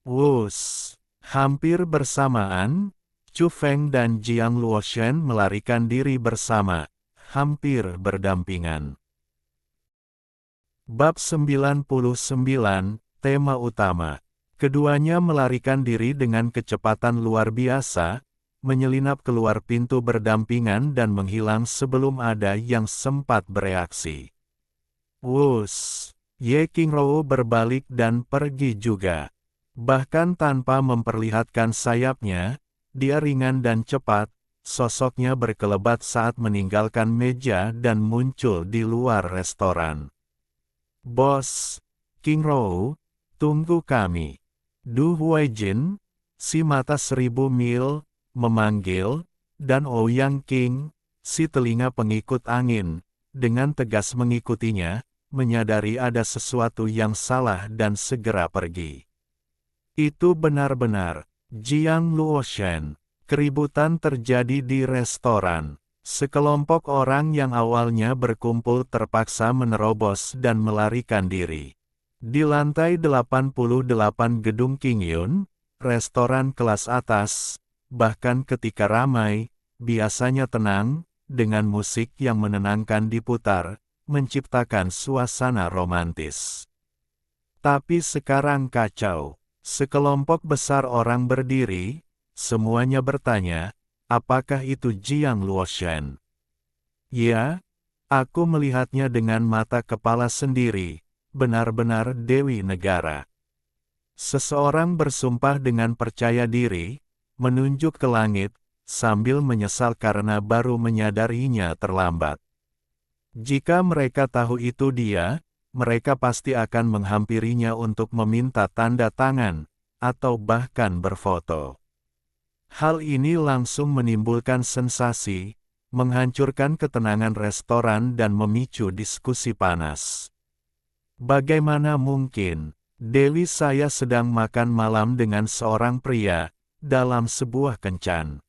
Wus. Hampir bersamaan, Chu Feng dan Jiang Luoshen melarikan diri bersama, hampir berdampingan. Bab 99, tema utama. Keduanya melarikan diri dengan kecepatan luar biasa, menyelinap keluar pintu berdampingan dan menghilang sebelum ada yang sempat bereaksi. Wus! Ye Qingrou berbalik dan pergi juga. Bahkan tanpa memperlihatkan sayapnya, dia ringan dan cepat, sosoknya berkelebat saat meninggalkan meja dan muncul di luar restoran. "Bos, Qingrou, tunggu kami." Du Huaijin, si mata 1000 mil, memanggil, dan Ouyang King, si telinga pengikut angin, dengan tegas mengikutinya, menyadari ada sesuatu yang salah dan segera pergi. Itu benar-benar Jiang Luoshen. Keributan terjadi di restoran. Sekelompok orang yang awalnya berkumpul terpaksa menerobos dan melarikan diri. Di lantai 88 gedung Qingyun, restoran kelas atas, bahkan ketika ramai, biasanya tenang, dengan musik yang menenangkan diputar, menciptakan suasana romantis. Tapi sekarang kacau. Sekelompok besar orang berdiri, semuanya bertanya, apakah itu Jiang Luoshan? Ya, aku melihatnya dengan mata kepala sendiri, benar-benar Dewi Negara. Seseorang bersumpah dengan percaya diri, menunjuk ke langit, sambil menyesal karena baru menyadarinya terlambat. Jika mereka tahu itu dia, mereka pasti akan menghampirinya untuk meminta tanda tangan, atau bahkan berfoto. Hal ini langsung menimbulkan sensasi, menghancurkan ketenangan restoran dan memicu diskusi panas. Bagaimana mungkin, Dewi saya sedang makan malam dengan seorang pria, dalam sebuah kencan.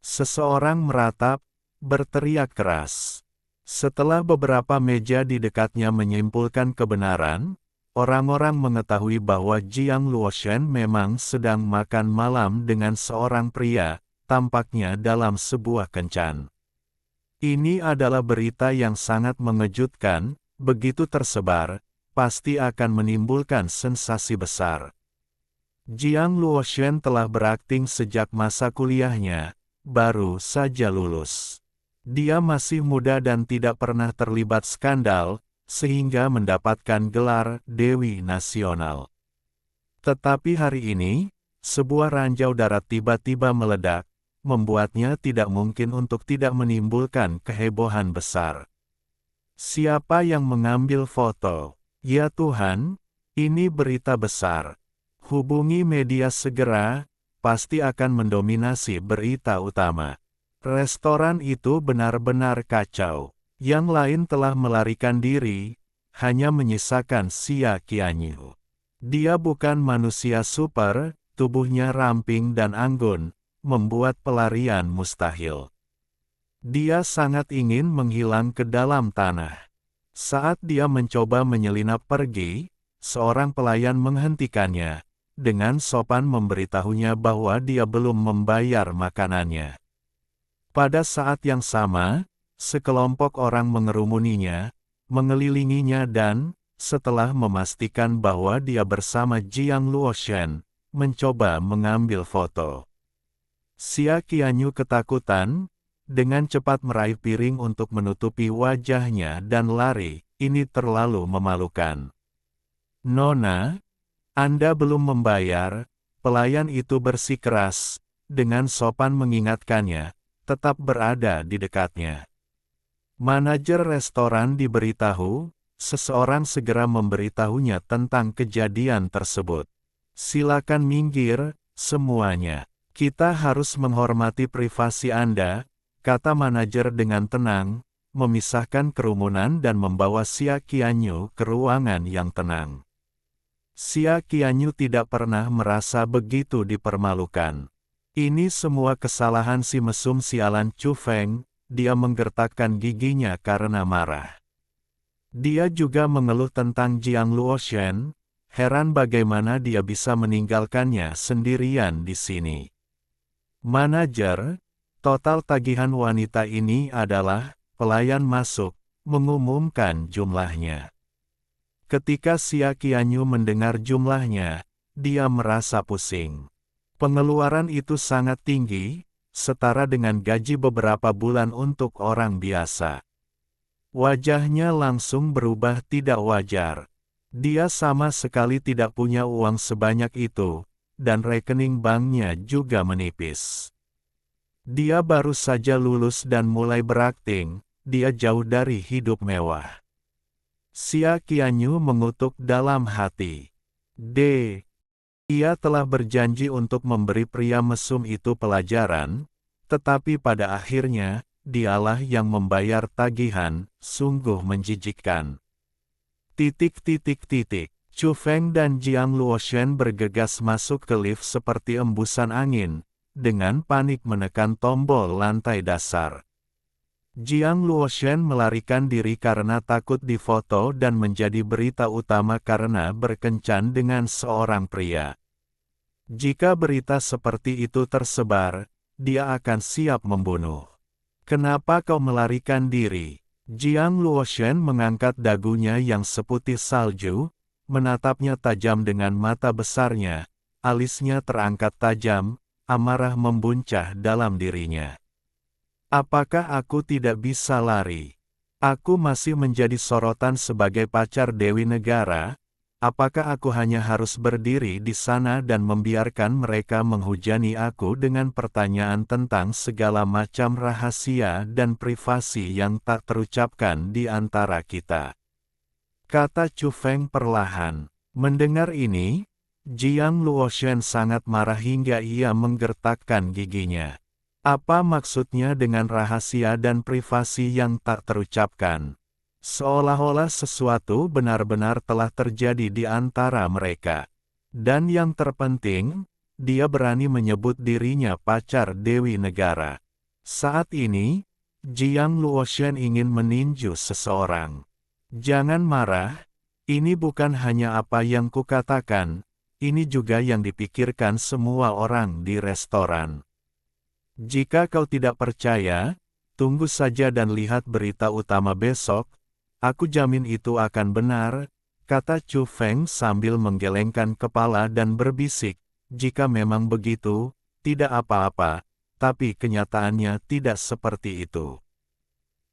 Seseorang meratap, berteriak keras. Setelah beberapa meja di dekatnya menyimpulkan kebenaran, orang-orang mengetahui bahwa Jiang Luoshan memang sedang makan malam dengan seorang pria, tampaknya dalam sebuah kencan. Ini adalah berita yang sangat mengejutkan, begitu tersebar, pasti akan menimbulkan sensasi besar. Jiang Luoshan telah berakting sejak masa kuliahnya, baru saja lulus. Dia masih muda dan tidak pernah terlibat skandal, sehingga mendapatkan gelar Dewi Nasional. Tetapi hari ini, sebuah ranjau darat tiba-tiba meledak, membuatnya tidak mungkin untuk tidak menimbulkan kehebohan besar. Siapa yang mengambil foto? Ya Tuhan, ini berita besar. Hubungi media segera, pasti akan mendominasi berita utama. Restoran itu benar-benar kacau. Yang lain telah melarikan diri, hanya menyisakan Xia Qianyu. Dia bukan manusia super, tubuhnya ramping dan anggun, membuat pelarian mustahil. Dia sangat ingin menghilang ke dalam tanah. Saat dia mencoba menyelinap pergi, seorang pelayan menghentikannya, dengan sopan memberitahunya bahwa dia belum membayar makanannya. Pada saat yang sama, sekelompok orang mengerumuninya, mengelilinginya dan, setelah memastikan bahwa dia bersama Jiang Luoshan, mencoba mengambil foto. Xia Qianyu ketakutan, dengan cepat meraih piring untuk menutupi wajahnya dan lari, ini terlalu memalukan. Nona, Anda belum membayar, pelayan itu bersikeras, dengan sopan mengingatkannya, tetap berada di dekatnya. Manajer restoran diberitahu, seseorang segera memberitahunya tentang kejadian tersebut. Silakan minggir, semuanya. Kita harus menghormati privasi Anda, kata manajer dengan tenang, memisahkan kerumunan dan membawa Xia Qianyu ke ruangan yang tenang. Xia Qianyu tidak pernah merasa begitu dipermalukan. Ini semua kesalahan si mesum sialan Chu Feng, dia menggertakkan giginya karena marah. Dia juga mengeluh tentang Jiang Luoshan, heran bagaimana dia bisa meninggalkannya sendirian di sini. Manajer, total tagihan wanita ini adalah, pelayan masuk, mengumumkan jumlahnya. Ketika Xia Qianyu mendengar jumlahnya, dia merasa pusing. Pengeluaran itu sangat tinggi, setara dengan gaji beberapa bulan untuk orang biasa. Wajahnya langsung berubah tidak wajar. Dia sama sekali tidak punya uang sebanyak itu, dan rekening banknya juga menipis. Dia baru saja lulus dan mulai berakting, dia jauh dari hidup mewah. Xia Qianyu mengutuk dalam hati. Ia telah berjanji untuk memberi pria mesum itu pelajaran, tetapi pada akhirnya, dialah yang membayar tagihan, sungguh menjijikkan. Chu Feng dan Jiang Luoshan bergegas masuk ke lift seperti embusan angin, dengan panik menekan tombol lantai dasar. Jiang Luoshan melarikan diri karena takut difoto dan menjadi berita utama karena berkencan dengan seorang pria. Jika berita seperti itu tersebar, dia akan siap membunuh. Kenapa kau melarikan diri? Jiang Luoshen mengangkat dagunya yang seputih salju, menatapnya tajam dengan mata besarnya, alisnya terangkat tajam, amarah membuncah dalam dirinya. Apakah aku tidak bisa lari? Aku masih menjadi sorotan sebagai pacar Dewi Negara. Apakah aku hanya harus berdiri di sana dan membiarkan mereka menghujani aku dengan pertanyaan tentang segala macam rahasia dan privasi yang tak terucapkan di antara kita? Kata Chu Feng perlahan. Mendengar ini, Jiang Luoshen sangat marah hingga ia menggertakkan giginya. Apa maksudnya dengan rahasia dan privasi yang tak terucapkan? Seolah-olah sesuatu benar-benar telah terjadi di antara mereka. Dan yang terpenting, dia berani menyebut dirinya pacar Dewi Negara. Saat ini, Jiang Luoshen ingin meninju seseorang. Jangan marah, ini bukan hanya apa yang kukatakan, ini juga yang dipikirkan semua orang di restoran. Jika kau tidak percaya, tunggu saja dan lihat berita utama besok. Aku jamin itu akan benar, kata Chu Feng sambil menggelengkan kepala dan berbisik, jika memang begitu, tidak apa-apa, tapi kenyataannya tidak seperti itu.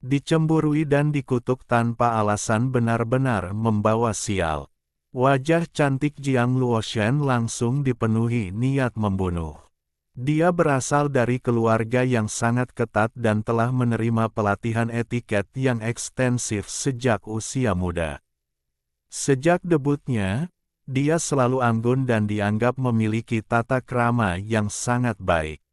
Dicemburui dan dikutuk tanpa alasan benar-benar membawa sial. Wajah cantik Jiang Luoshen langsung dipenuhi niat membunuh. Dia berasal dari keluarga yang sangat ketat dan telah menerima pelatihan etiket yang ekstensif sejak usia muda. Sejak debutnya, dia selalu anggun dan dianggap memiliki tata krama yang sangat baik.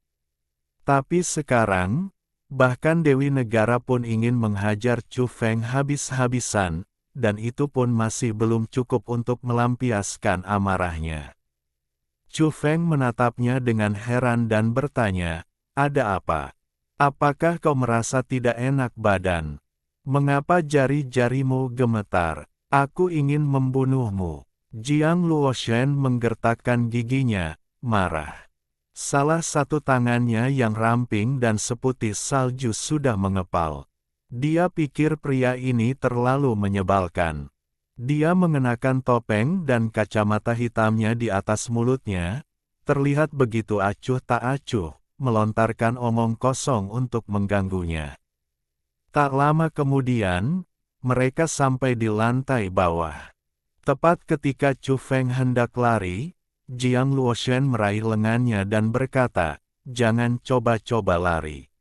Tapi sekarang, bahkan Dewi Negara pun ingin menghajar Chu Feng habis-habisan, dan itu pun masih belum cukup untuk melampiaskan amarahnya. Chu Feng menatapnya dengan heran dan bertanya, "Ada apa? Apakah kau merasa tidak enak badan? Mengapa jari-jarimu gemetar? Aku ingin membunuhmu." Jiang Luoshen menggertakkan giginya, marah. Salah satu tangannya yang ramping dan seputih salju sudah mengepal. Dia pikir pria ini terlalu menyebalkan. Dia mengenakan topeng dan kacamata hitamnya di atas mulutnya, terlihat begitu acuh tak acuh, melontarkan omong kosong untuk mengganggunya. Tak lama kemudian, mereka sampai di lantai bawah. Tepat ketika Chu Feng hendak lari, Jiang Luoshen meraih lengannya dan berkata, "Jangan coba-coba lari.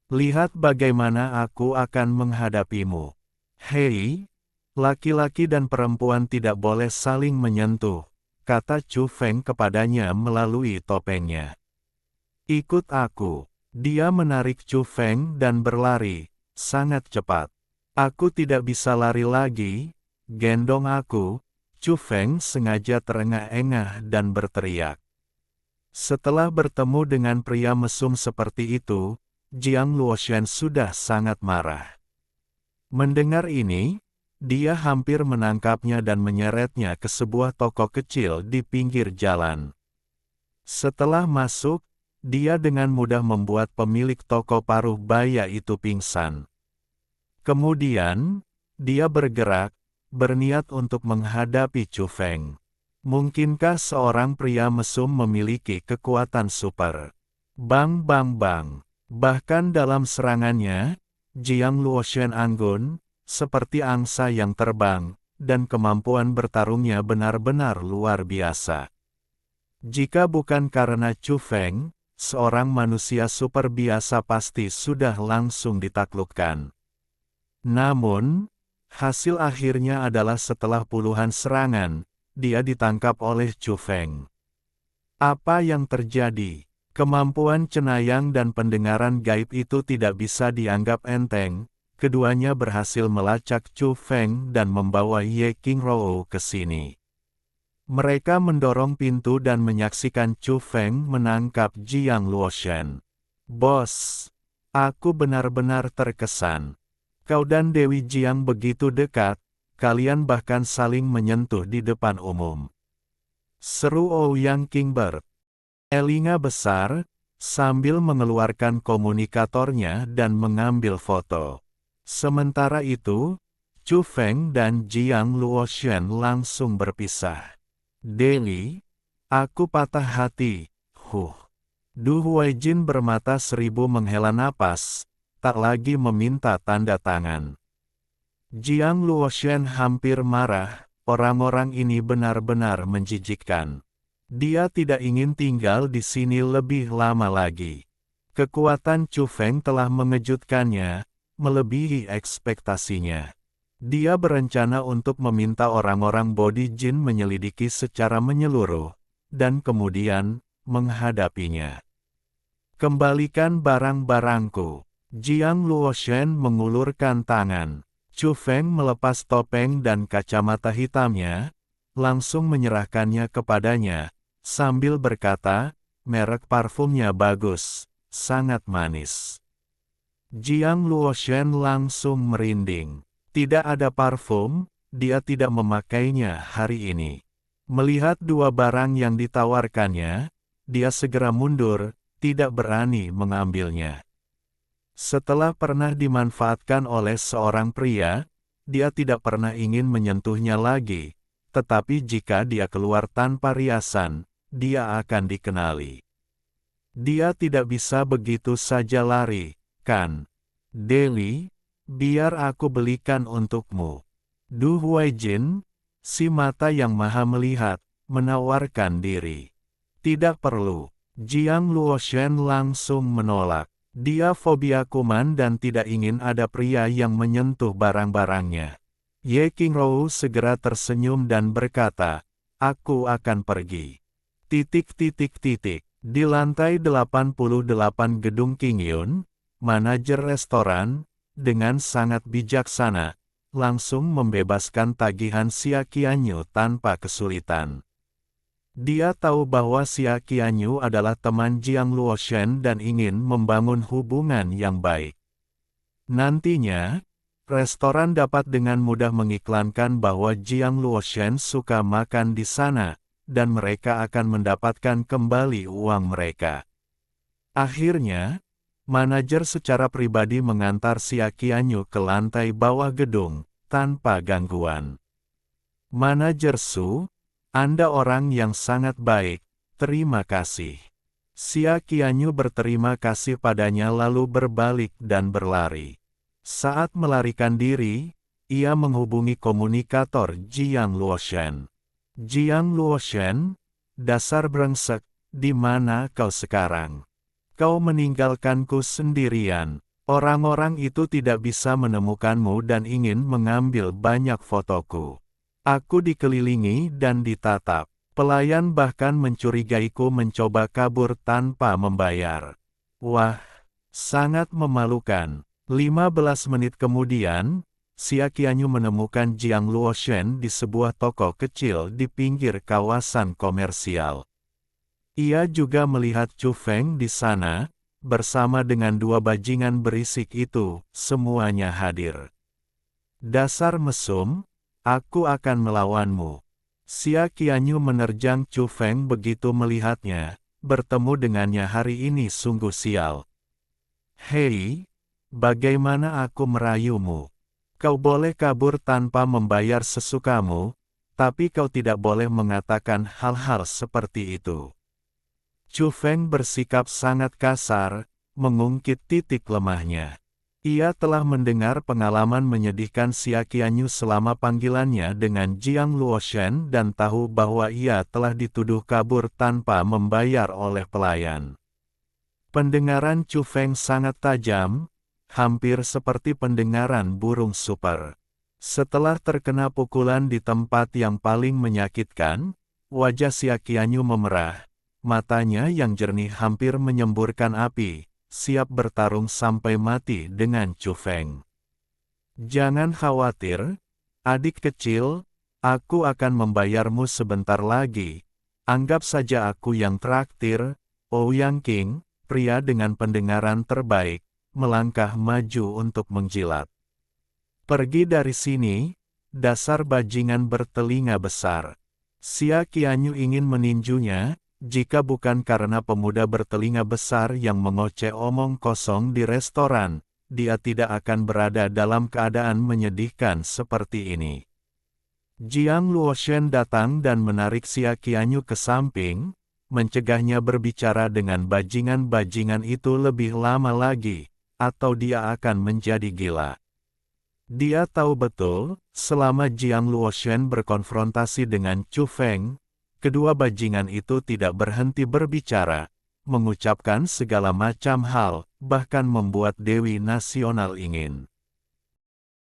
Lihat bagaimana aku akan menghadapimu." "Hei, laki-laki dan perempuan tidak boleh saling menyentuh," kata Chu Feng kepadanya melalui topengnya. "Ikut aku." Dia menarik Chu Feng dan berlari, sangat cepat. "Aku tidak bisa lari lagi, gendong aku." Chu Feng sengaja terengah-engah dan berteriak. Setelah bertemu dengan pria mesum seperti itu, Jiang Luoshen sudah sangat marah. Mendengar ini, dia hampir menangkapnya dan menyeretnya ke sebuah toko kecil di pinggir jalan. Setelah masuk, dia dengan mudah membuat pemilik toko paruh baya itu pingsan. Kemudian, dia bergerak, berniat untuk menghadapi Chu Feng. Mungkinkah seorang pria mesum memiliki kekuatan super? Bang bang bang. Bahkan dalam serangannya, Jiang Luoshen anggun, seperti angsa yang terbang, dan kemampuan bertarungnya benar-benar luar biasa. Jika bukan karena Chu Feng, seorang manusia super biasa pasti sudah langsung ditaklukkan. Namun, hasil akhirnya adalah setelah puluhan serangan, dia ditangkap oleh Chu Feng. Apa yang terjadi? Kemampuan cenayang dan pendengaran gaib itu tidak bisa dianggap enteng. Keduanya berhasil melacak Chu Feng dan membawa Ye Qingrou ke sini. Mereka mendorong pintu dan menyaksikan Chu Feng menangkap Jiang Luoshen. "Bos, aku benar-benar terkesan. Kau dan Dewi Jiang begitu dekat, kalian bahkan saling menyentuh di depan umum," seru Ouyang Qingbert. Elinga besar, sambil mengeluarkan komunikatornya dan mengambil foto. Sementara itu, Chu Feng dan Jiang Luoshen langsung berpisah. Deli, aku patah hati, Du Huaijin bermata seribu menghela napas, tak lagi meminta tanda tangan. Jiang Luoshen hampir marah, orang-orang ini benar-benar menjijikkan. Dia tidak ingin tinggal di sini lebih lama lagi. Kekuatan Chu Feng telah mengejutkannya, melebihi ekspektasinya. Dia berencana untuk meminta orang-orang Body Jin menyelidiki secara menyeluruh, dan kemudian, menghadapinya. Kembalikan barang-barangku. Jiang Luoshen mengulurkan tangan. Chu Feng melepas topeng dan kacamata hitamnya, langsung menyerahkannya kepadanya, sambil berkata, merek parfumnya bagus, sangat manis. Jiang Luoshen langsung merinding. Tidak ada parfum, dia tidak memakainya hari ini. Melihat dua barang yang ditawarkannya, dia segera mundur, tidak berani mengambilnya. Setelah pernah dimanfaatkan oleh seorang pria, dia tidak pernah ingin menyentuhnya lagi, tetapi jika dia keluar tanpa riasan, dia akan dikenali. Dia tidak bisa begitu saja lari, kan? Deli, biar aku belikan untukmu. Du Huaijin, si mata yang maha melihat, menawarkan diri. Tidak perlu. Jiang Luoshen langsung menolak. Dia fobia kuman dan tidak ingin ada pria yang menyentuh barang-barangnya. Ye Qingrou segera tersenyum dan berkata, aku akan pergi. Di lantai 88 gedung Qingyun, manajer restoran, dengan sangat bijaksana, langsung membebaskan tagihan Xia Qianyu tanpa kesulitan. Dia tahu bahwa Xia Qianyu adalah teman Jiang Luoshen dan ingin membangun hubungan yang baik. Nantinya, restoran dapat dengan mudah mengiklankan bahwa Jiang Luoshen suka makan di sana, dan mereka akan mendapatkan kembali uang mereka. Akhirnya, manajer secara pribadi mengantar Xia Qianyu ke lantai bawah gedung, tanpa gangguan. Manajer Su, Anda orang yang sangat baik, terima kasih. Xia Qianyu berterima kasih padanya lalu berbalik dan berlari. Saat melarikan diri, ia menghubungi komunikator Jiang Luoshen. Jiang Luoshen, dasar brengsek, di mana kau sekarang? Kau meninggalkanku sendirian. Orang-orang itu tidak bisa menemukanmu dan ingin mengambil banyak fotoku. Aku dikelilingi dan ditatap. Pelayan bahkan mencurigaiku mencoba kabur tanpa membayar. Wah, sangat memalukan. 15 menit kemudian, Xia Qianyu menemukan Jiang Luoshen di sebuah toko kecil di pinggir kawasan komersial. Ia juga melihat Chu Feng di sana, bersama dengan dua bajingan berisik itu, semuanya hadir. Dasar mesum, aku akan melawanmu. Xia Qianyu menerjang Chu Feng begitu melihatnya, bertemu dengannya hari ini sungguh sial. Hei, bagaimana aku merayumu? Kau boleh kabur tanpa membayar sesukamu, tapi kau tidak boleh mengatakan hal-hal seperti itu. Chu Feng bersikap sangat kasar, mengungkit titik lemahnya. Ia telah mendengar pengalaman menyedihkan Xia Qianyu selama panggilannya dengan Jiang Luoshen dan tahu bahwa ia telah dituduh kabur tanpa membayar oleh pelayan. Pendengaran Chu Feng sangat tajam, hampir seperti pendengaran burung super. Setelah terkena pukulan di tempat yang paling menyakitkan, wajah Xia Qianyu memerah, matanya yang jernih hampir menyemburkan api, siap bertarung sampai mati dengan Chu Feng. Jangan khawatir, adik kecil, aku akan membayarmu sebentar lagi. Anggap saja aku yang traktir. Ouyang King, pria dengan pendengaran terbaik, melangkah maju untuk menjilat. Pergi dari sini, dasar bajingan bertelinga besar. Xia Qianyu ingin meninjunya, jika bukan karena pemuda bertelinga besar yang mengoceh omong kosong di restoran, dia tidak akan berada dalam keadaan menyedihkan seperti ini. Jiang Luoshen datang dan menarik Xia Qianyu ke samping, mencegahnya berbicara dengan bajingan-bajingan itu lebih lama lagi, atau dia akan menjadi gila. Dia tahu betul, selama Jiang Luoshen berkonfrontasi dengan Chu Feng, kedua bajingan itu tidak berhenti berbicara, mengucapkan segala macam hal, bahkan membuat Dewi Nasional ingin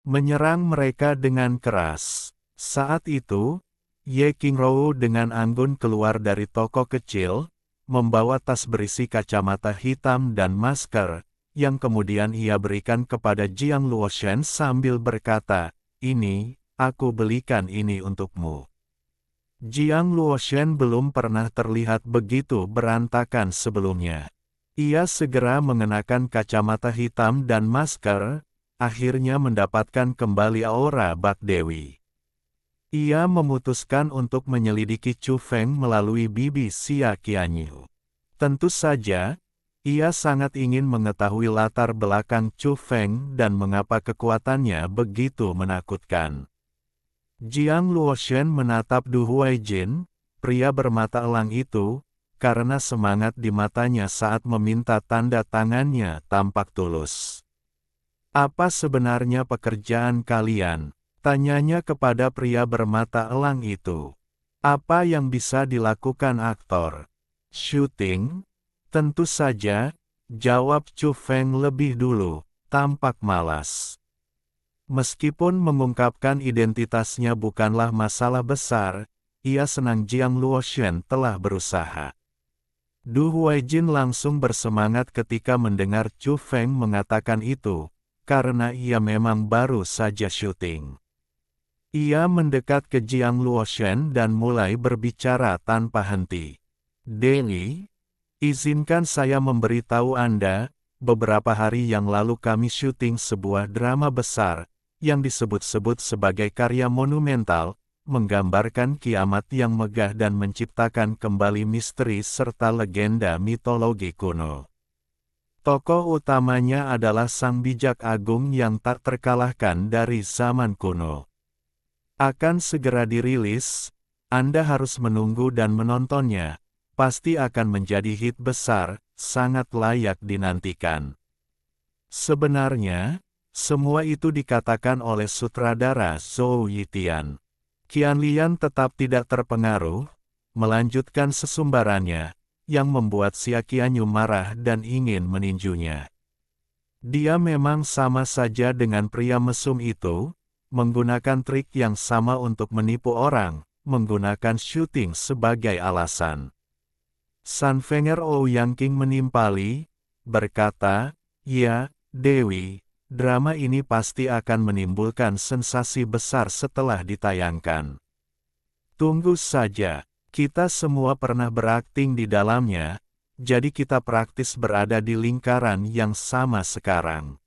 menyerang mereka dengan keras. Saat itu, Ye Qingrou dengan anggun keluar dari toko kecil, membawa tas berisi kacamata hitam dan masker, yang kemudian ia berikan kepada Jiang Luoshen sambil berkata, "Ini, aku belikan ini untukmu." Jiang Luoshen belum pernah terlihat begitu berantakan sebelumnya. Ia segera mengenakan kacamata hitam dan masker, akhirnya mendapatkan kembali aura Bak Dewi. Ia memutuskan untuk menyelidiki Chu Feng melalui bibi Xia Qianyu. Tentu saja, ia sangat ingin mengetahui latar belakang Chu Feng dan mengapa kekuatannya begitu menakutkan. Jiang Luoshen menatap Du Huaijin, pria bermata elang itu, karena semangat di matanya saat meminta tanda tangannya tampak tulus. "Apa sebenarnya pekerjaan kalian?" tanyanya kepada pria bermata elang itu. "Apa yang bisa dilakukan aktor?" "Syuting?" "Tentu saja," jawab Chu Feng lebih dulu, tampak malas. Meskipun mengungkapkan identitasnya bukanlah masalah besar, ia senang Jiang Luoshen telah berusaha. Du Huaijin langsung bersemangat ketika mendengar Chu Feng mengatakan itu, karena ia memang baru saja syuting. Ia mendekat ke Jiang Luoshen dan mulai berbicara tanpa henti. "Dewi, izinkan saya memberitahu Anda, beberapa hari yang lalu kami syuting sebuah drama besar, yang disebut-sebut sebagai karya monumental, menggambarkan kiamat yang megah dan menciptakan kembali misteri serta legenda mitologi kuno. Tokoh utamanya adalah sang bijak agung yang tak terkalahkan dari zaman kuno. Akan segera dirilis, Anda harus menunggu dan menontonnya, pasti akan menjadi hit besar, sangat layak dinantikan." Sebenarnya, semua itu dikatakan oleh sutradara Zhou Yitian. Qianlian tetap tidak terpengaruh, melanjutkan sesumbarannya, yang membuat Xia Qianyu marah dan ingin meninjunya. Dia memang sama saja dengan pria mesum itu, menggunakan trik yang sama untuk menipu orang, menggunakan syuting sebagai alasan. San Fenger Ouyangking menimpali, berkata, "Ya, Dewi, drama ini pasti akan menimbulkan sensasi besar setelah ditayangkan. Tunggu saja, kita semua pernah berakting di dalamnya, jadi kita praktis berada di lingkaran yang sama sekarang."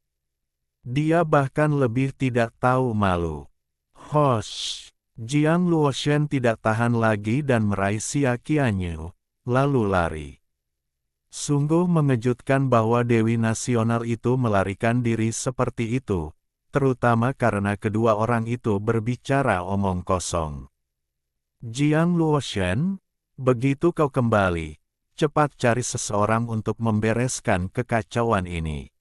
Dia bahkan lebih tidak tahu malu. "Hosh!" Jiang Luoshen tidak tahan lagi dan meraih Xia Qianyu, lalu lari. Sungguh mengejutkan bahwa Dewi Nasional itu melarikan diri seperti itu, terutama karena kedua orang itu berbicara omong kosong. "Jiang Luoshen, begitu kau kembali, cepat cari seseorang untuk membereskan kekacauan ini.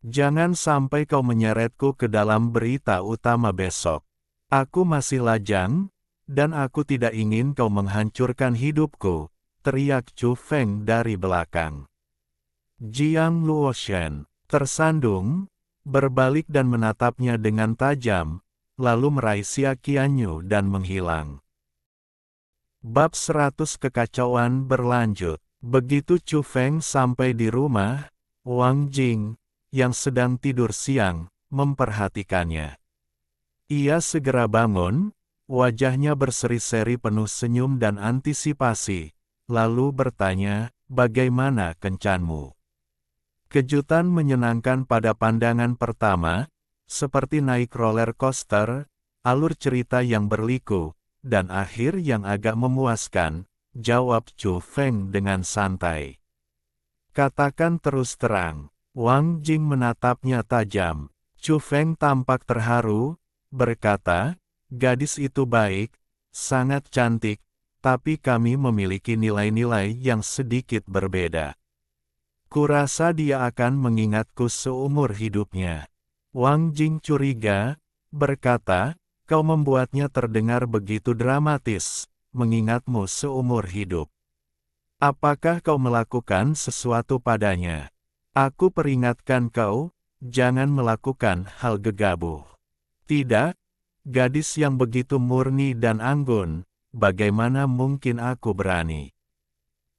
Jangan sampai kau menyeretku ke dalam berita utama besok. Aku masih lajang, dan aku tidak ingin kau menghancurkan hidupku," teriak Chu Feng dari belakang. Jiang Luoshen tersandung, berbalik dan menatapnya dengan tajam, lalu meraih Xia Qianyu dan menghilang. Bab 100 Kekacauan berlanjut. Begitu Chu Feng sampai di rumah, Wang Jing, yang sedang tidur siang, memperhatikannya. Ia segera bangun, wajahnya berseri-seri penuh senyum dan antisipasi, lalu bertanya, "Bagaimana kencanmu?" Kejutan menyenangkan pada pandangan pertama, seperti naik roller coaster, alur cerita yang berliku, dan akhir yang agak memuaskan, jawab Chu Feng dengan santai. "Katakan terus terang, Wang Jing menatapnya tajam. Chu Feng tampak terharu, berkata, gadis itu baik, sangat cantik, tapi kami memiliki nilai-nilai yang sedikit berbeda. Kurasa dia akan mengingatku seumur hidupnya. Wang Jing curiga, berkata, kau membuatnya terdengar begitu dramatis, mengingatmu seumur hidup. Apakah kau melakukan sesuatu padanya? Aku peringatkan kau, jangan melakukan hal gegabah. Tidak, gadis yang begitu murni dan anggun, bagaimana mungkin aku berani?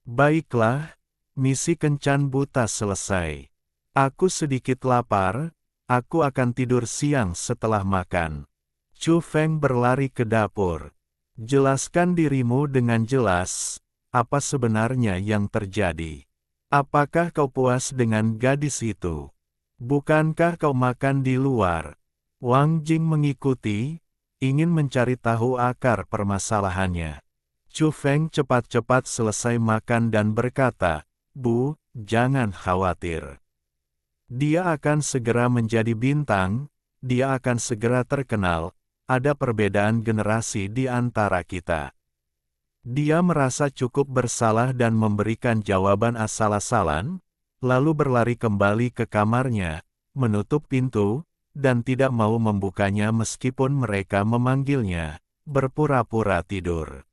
Baiklah, misi kencan buta selesai. Aku sedikit lapar, aku akan tidur siang setelah makan. Chu Feng berlari ke dapur. Jelaskan dirimu dengan jelas, apa sebenarnya yang terjadi. Apakah kau puas dengan gadis itu? Bukankah kau makan di luar? Wang Jing mengikuti, ingin mencari tahu akar permasalahannya. Chu Feng cepat-cepat selesai makan dan berkata, Bu, jangan khawatir. Dia akan segera menjadi bintang, dia akan segera terkenal, ada perbedaan generasi di antara kita. Dia merasa cukup bersalah dan memberikan jawaban asal-asalan, lalu berlari kembali ke kamarnya, menutup pintu, dan tidak mau membukanya meskipun mereka memanggilnya, berpura-pura tidur.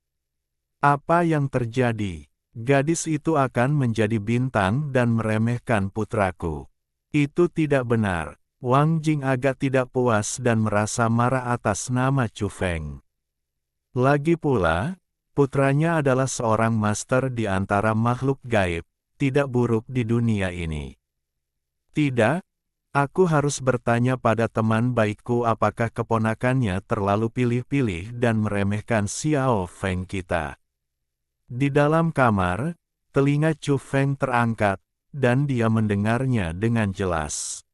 Apa yang terjadi? Gadis itu akan menjadi bintang dan meremehkan putraku. Itu tidak benar. Wang Jing agak tidak puas dan merasa marah atas nama Chu Feng. Lagi pula, putranya adalah seorang master di antara makhluk gaib, tidak buruk di dunia ini. Tidak, aku harus bertanya pada teman baikku apakah keponakannya terlalu pilih-pilih dan meremehkan Xiao Feng kita. Di dalam kamar, telinga Chu Feng terangkat, dan dia mendengarnya dengan jelas.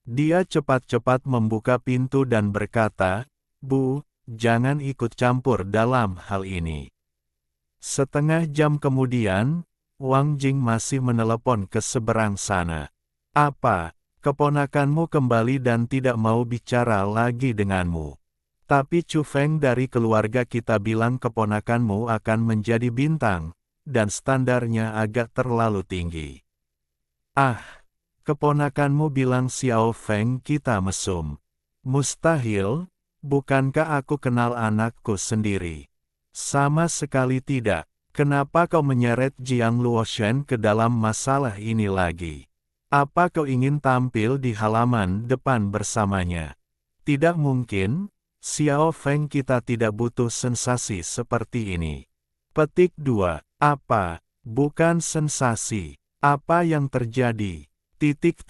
Dia cepat-cepat membuka pintu dan berkata, Bu, jangan ikut campur dalam hal ini. Setengah jam kemudian, Wang Jing masih menelepon ke seberang sana. Apa, keponakanmu kembali dan tidak mau bicara lagi denganmu? Tapi Chu Feng dari keluarga kita bilang keponakanmu akan menjadi bintang, dan standarnya agak terlalu tinggi. Ah, keponakanmu bilang Xiao Feng kita mesum. Mustahil. Bukankah aku kenal anakku sendiri? Sama sekali tidak. Kenapa kau menyeret Jiang Luoshen ke dalam masalah ini lagi? Apa kau ingin tampil di halaman depan bersamanya? Tidak mungkin, Xiao Feng kita tidak butuh sensasi seperti ini. Petik 2. Apa? Bukan sensasi. Apa yang terjadi? Titik.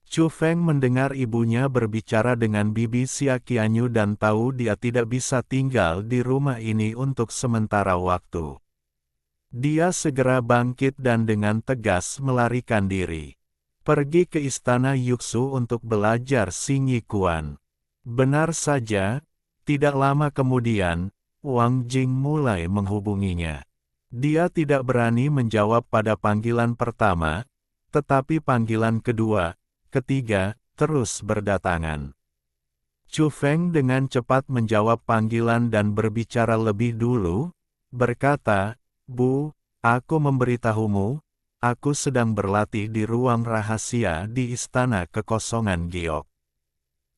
Chu Feng mendengar ibunya berbicara dengan Bibi Xia Qianyu dan tahu dia tidak bisa tinggal di rumah ini untuk sementara waktu. Dia segera bangkit dan dengan tegas melarikan diri. Pergi ke istana Yuxu untuk belajar Xing Yi Quan. Benar saja, tidak lama kemudian, Wang Jing mulai menghubunginya. Dia tidak berani menjawab pada panggilan pertama, tetapi panggilan kedua, ketiga, terus berdatangan. Chu Feng dengan cepat menjawab panggilan dan berbicara lebih dulu, berkata, Bu, aku memberitahumu, aku sedang berlatih di ruang rahasia di Istana Kekosongan Giok.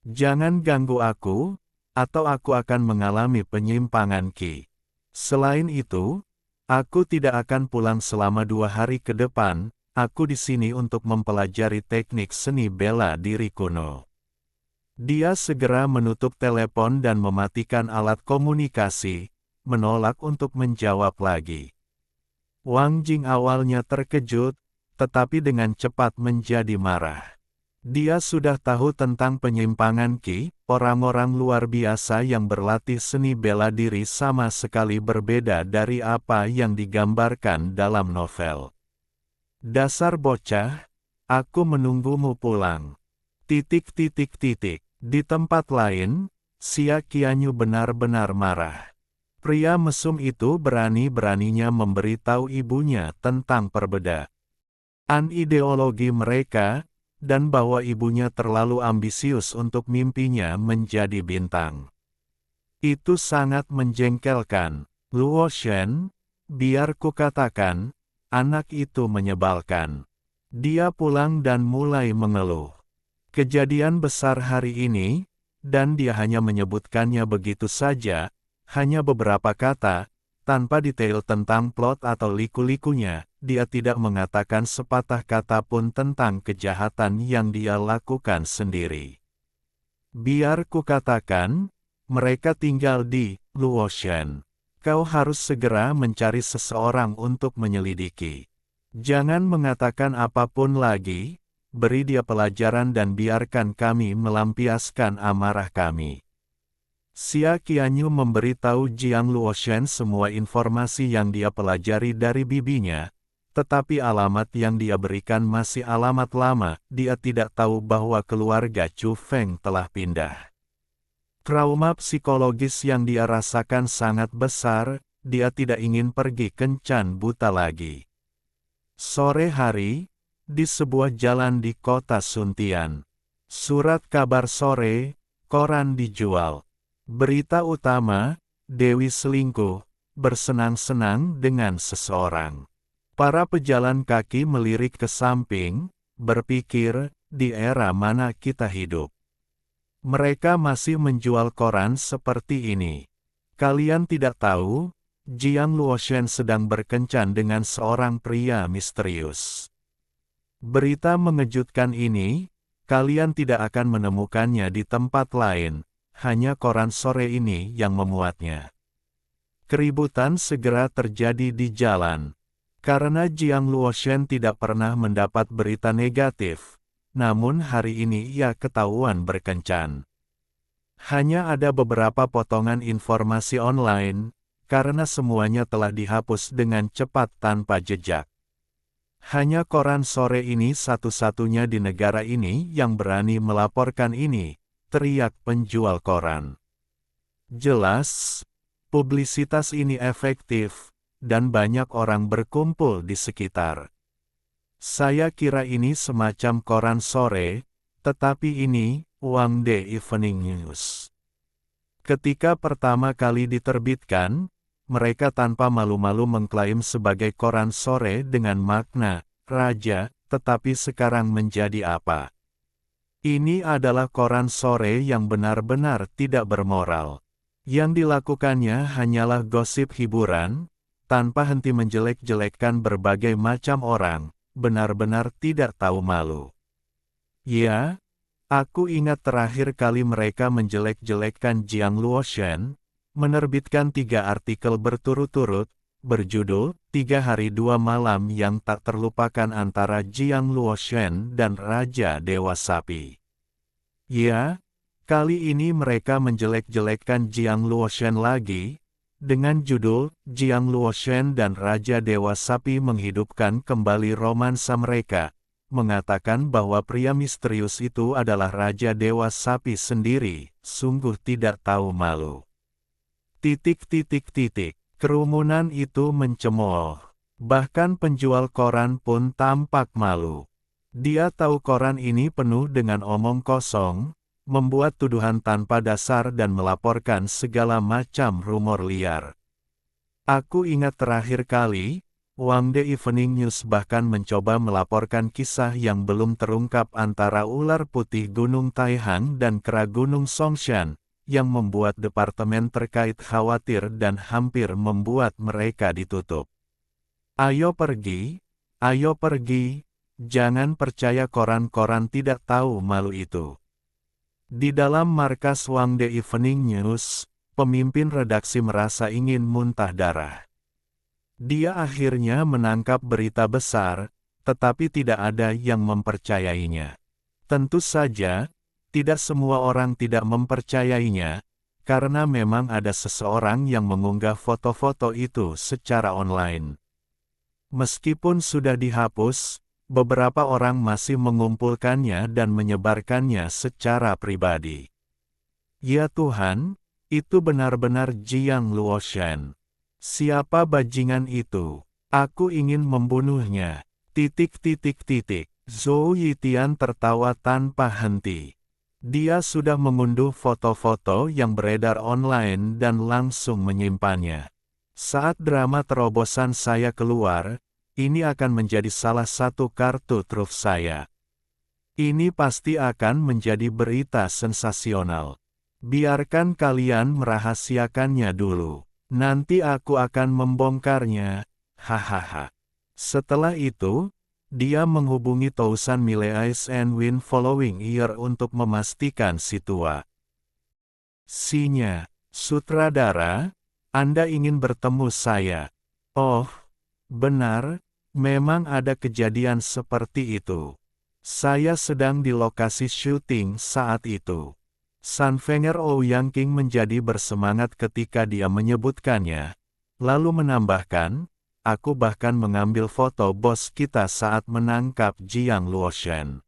Jangan ganggu aku, atau aku akan mengalami penyimpangan Qi. Selain itu, aku tidak akan pulang selama 2 hari ke depan. Aku di sini untuk mempelajari teknik seni bela diri kuno. Dia segera menutup telepon dan mematikan alat komunikasi, menolak untuk menjawab lagi. Wang Jing awalnya terkejut, tetapi dengan cepat menjadi marah. Dia sudah tahu tentang penyimpangan Qi, orang-orang luar biasa yang berlatih seni bela diri sama sekali berbeda dari apa yang digambarkan dalam novel. Dasar bocah, aku menunggumu pulang. Di tempat lain, Xia Qianyu benar-benar marah. Pria mesum itu berani-beraninya memberitahu ibunya tentang perbedaan ideologi mereka, dan bahwa ibunya terlalu ambisius untuk mimpinya menjadi bintang. Itu sangat menjengkelkan. Luo Shen, biar kukatakan, anak itu menyebalkan. Dia pulang dan mulai mengeluh. Kejadian besar hari ini, dan dia hanya menyebutkannya begitu saja, hanya beberapa kata, tanpa detail tentang plot atau liku-likunya. Dia tidak mengatakan sepatah kata pun tentang kejahatan yang dia lakukan sendiri. Biar kukatakan, mereka tinggal di Luoshan. Kau harus segera mencari seseorang untuk menyelidiki. Jangan mengatakan apapun lagi, beri dia pelajaran dan biarkan kami melampiaskan amarah kami. Xia Qianyu memberitahu Jiang Luoshan semua informasi yang dia pelajari dari bibinya, tetapi alamat yang dia berikan masih alamat lama. Dia tidak tahu bahwa keluarga Chu Feng telah pindah. Trauma psikologis yang dia rasakan sangat besar, dia tidak ingin pergi kencan buta lagi. Sore hari, di sebuah jalan di kota Suntian. Surat kabar sore, koran dijual. Berita utama, Dewi selingkuh, bersenang-senang dengan seseorang. Para pejalan kaki melirik ke samping, berpikir, di era mana kita hidup. Mereka masih menjual koran seperti ini. Kalian tidak tahu, Jiang Luoshan sedang berkencan dengan seorang pria misterius. Berita mengejutkan ini, kalian tidak akan menemukannya di tempat lain, hanya koran sore ini yang memuatnya. Keributan segera terjadi di jalan. Karena Jiang Luoshan tidak pernah mendapat berita negatif, namun hari ini ia ketahuan berkencan. Hanya ada beberapa potongan informasi online, karena semuanya telah dihapus dengan cepat tanpa jejak. Hanya koran sore ini satu-satunya di negara ini yang berani melaporkan ini, teriak penjual koran. Jelas, publisitas ini efektif, dan banyak orang berkumpul di sekitar. Saya kira ini semacam koran sore, tetapi ini, Wangde Evening News. Ketika pertama kali diterbitkan, mereka tanpa malu-malu mengklaim sebagai koran sore dengan makna, raja, tetapi sekarang menjadi apa? Ini adalah koran sore yang benar-benar tidak bermoral. Yang dilakukannya hanyalah gosip hiburan, tanpa henti menjelek-jelekkan berbagai macam orang, benar-benar tidak tahu malu. Ya, aku ingat terakhir kali mereka menjelek-jelekkan Jiang Luoshan, menerbitkan 3 artikel berturut-turut, berjudul, 3 hari 2 malam yang tak terlupakan antara Jiang Luoshan dan Raja Dewa Sapi. Ya, kali ini mereka menjelek-jelekkan Jiang Luoshan lagi, dengan judul, Jiang Luoshan dan Raja Dewa Sapi menghidupkan kembali romansa mereka, mengatakan bahwa pria misterius itu adalah Raja Dewa Sapi sendiri, sungguh tidak tahu malu. Kerumunan itu mencemooh. Bahkan penjual koran pun tampak malu. Dia tahu koran ini penuh dengan omong kosong, membuat tuduhan tanpa dasar dan melaporkan segala macam rumor liar. Aku ingat terakhir kali, Wangde Evening News bahkan mencoba melaporkan kisah yang belum terungkap antara ular putih Gunung Taihang dan kera Gunung Songshan, yang membuat departemen terkait khawatir dan hampir membuat mereka ditutup. Ayo pergi, jangan percaya koran-koran tidak tahu malu itu. Di dalam markas Wangde Evening News, pemimpin redaksi merasa ingin muntah darah. Dia akhirnya menangkap berita besar, tetapi tidak ada yang mempercayainya. Tentu saja, tidak semua orang tidak mempercayainya, karena memang ada seseorang yang mengunggah foto-foto itu secara online. Meskipun sudah dihapus, beberapa orang masih mengumpulkannya dan menyebarkannya secara pribadi. Ya Tuhan, itu benar-benar Jiang Luoshan. Siapa bajingan itu? Aku ingin membunuhnya. Zhou Yitian tertawa tanpa henti. Dia sudah mengunduh foto-foto yang beredar online dan langsung menyimpannya. Saat drama terobosan saya keluar, ini akan menjadi salah satu kartu truf saya. Ini pasti akan menjadi berita sensasional. Biarkan kalian merahasiakannya dulu. Nanti aku akan membongkarnya. Hahaha. Setelah itu, dia menghubungi Tousan Mileais and Win following year untuk memastikan situasinya. Sutradara, Anda ingin bertemu saya? Oh, benar, memang ada kejadian seperti itu. Saya sedang di lokasi syuting saat itu. Sanfenger Ouyang King menjadi bersemangat ketika dia menyebutkannya, lalu menambahkan, aku bahkan mengambil foto bos kita saat menangkap Jiang Luoshen.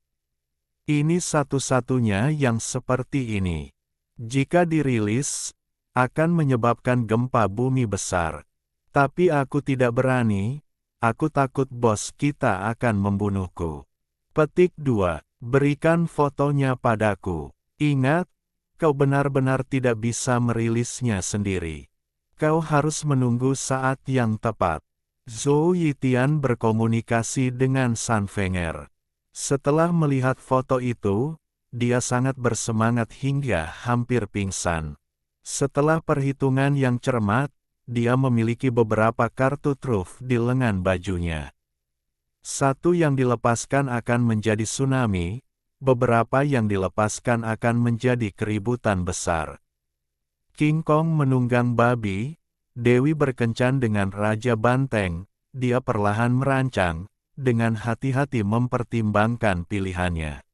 Ini satu-satunya yang seperti ini. Jika dirilis, akan menyebabkan gempa bumi besar. Tapi aku tidak berani, aku takut bos kita akan membunuhku. Petik 2. Berikan fotonya padaku. Ingat, kau benar-benar tidak bisa merilisnya sendiri. Kau harus menunggu saat yang tepat. Zhou Yitian berkomunikasi dengan Sanfenger. Setelah melihat foto itu, dia sangat bersemangat hingga hampir pingsan. Setelah perhitungan yang cermat, dia memiliki beberapa kartu truf di lengan bajunya. Satu yang dilepaskan akan menjadi tsunami, beberapa yang dilepaskan akan menjadi keributan besar. King Kong menunggang babi, Dewi berkencan dengan Raja Banteng, dia perlahan merancang, dengan hati-hati mempertimbangkan pilihannya.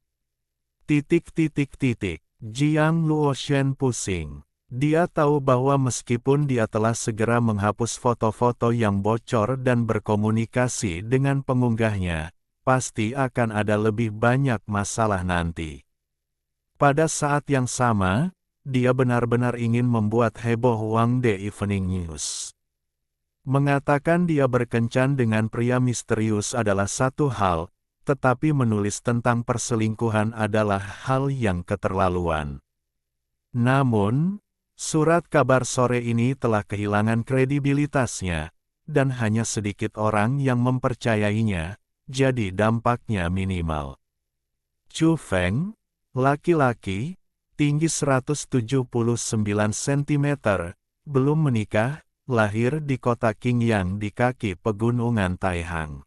Jiang Luoshen pusing. Dia tahu bahwa meskipun dia telah segera menghapus foto-foto yang bocor dan berkomunikasi dengan pengunggahnya, pasti akan ada lebih banyak masalah nanti. Pada saat yang sama, dia benar-benar ingin membuat heboh Wangde Evening News. Mengatakan dia berkencan dengan pria misterius adalah satu hal, tetapi menulis tentang perselingkuhan adalah hal yang keterlaluan. Namun, surat kabar sore ini telah kehilangan kredibilitasnya, dan hanya sedikit orang yang mempercayainya, jadi dampaknya minimal. Chu Feng, laki-laki, tinggi 179 cm, belum menikah, lahir di kota Qingyang di kaki pegunungan Taihang.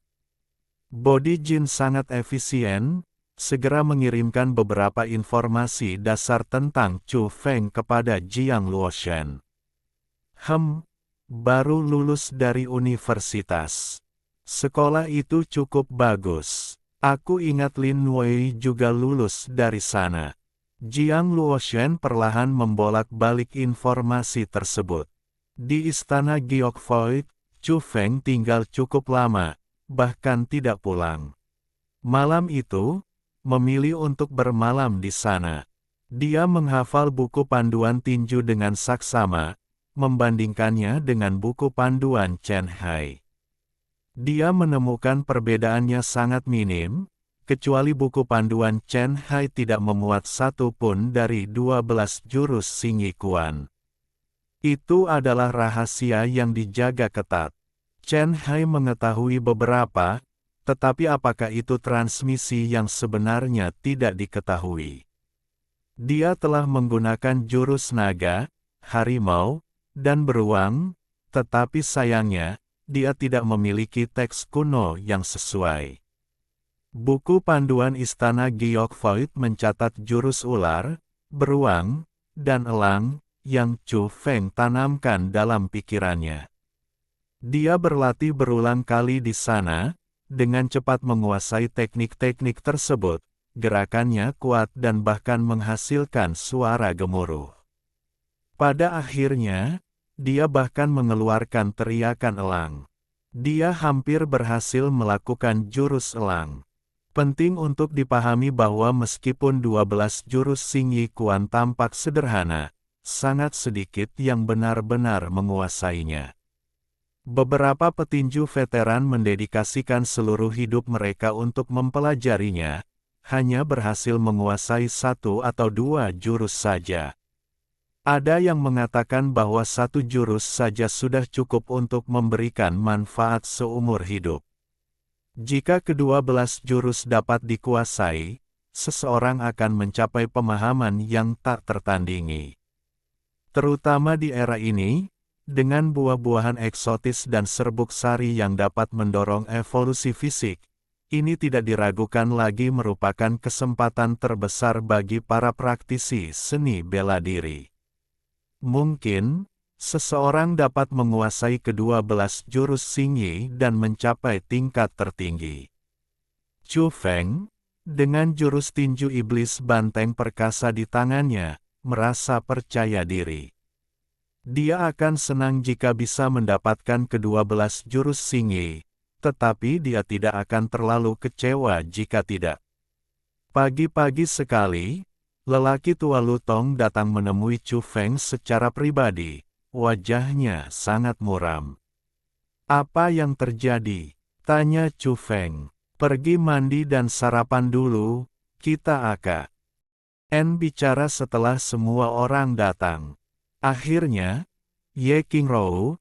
Body Jin sangat efisien, segera mengirimkan beberapa informasi dasar tentang Chu Feng kepada Jiang Luoshen. Baru lulus dari universitas. Sekolah itu cukup bagus. Aku ingat Lin Wei juga lulus dari sana. Jiang Luoshen perlahan membolak-balik informasi tersebut. Di istana Giokvoid, Chu Feng tinggal cukup lama, bahkan tidak pulang. Malam itu, memilih untuk bermalam di sana. Dia menghafal buku panduan tinju dengan saksama, membandingkannya dengan buku panduan Chen Hai. Dia menemukan perbedaannya sangat minim, kecuali buku panduan Chen Hai tidak memuat satu pun dari 12 jurus Xingyi Quan. Itu adalah rahasia yang dijaga ketat. Chen Hai mengetahui beberapa, tetapi apakah itu transmisi yang sebenarnya tidak diketahui. Dia telah menggunakan jurus naga, harimau, dan beruang, tetapi sayangnya, dia tidak memiliki teks kuno yang sesuai. Buku panduan Istana Giokvoid mencatat jurus ular, beruang, dan elang, yang Chu Feng tanamkan dalam pikirannya. Dia berlatih berulang kali di sana, dengan cepat menguasai teknik-teknik tersebut, gerakannya kuat dan bahkan menghasilkan suara gemuruh. Pada akhirnya, dia bahkan mengeluarkan teriakan elang. Dia hampir berhasil melakukan jurus elang. Penting untuk dipahami bahwa meskipun 12 jurus Xingyi Quan tampak sederhana, sangat sedikit yang benar-benar menguasainya. Beberapa petinju veteran mendedikasikan seluruh hidup mereka untuk mempelajarinya, hanya berhasil menguasai satu atau dua jurus saja. Ada yang mengatakan bahwa satu jurus saja sudah cukup untuk memberikan manfaat seumur hidup. Jika kedua belas jurus dapat dikuasai, seseorang akan mencapai pemahaman yang tak tertandingi. Terutama di era ini, dengan buah-buahan eksotis dan serbuk sari yang dapat mendorong evolusi fisik, ini tidak diragukan lagi merupakan kesempatan terbesar bagi para praktisi seni bela diri. Mungkin, seseorang dapat menguasai kedua belas jurus Xingyi dan mencapai tingkat tertinggi. Chu Feng, dengan jurus tinju iblis banteng perkasa di tangannya, merasa percaya diri. Dia akan senang jika bisa mendapatkan kedua belas jurus Xingyi, tetapi dia tidak akan terlalu kecewa jika tidak. Pagi-pagi sekali, lelaki tua Lutong datang menemui Chu Feng secara pribadi. Wajahnya sangat muram. "Apa yang terjadi?" tanya Chu Feng. "Pergi mandi dan sarapan dulu, kita akan bicara setelah semua orang datang." Akhirnya, Ye Qingrou,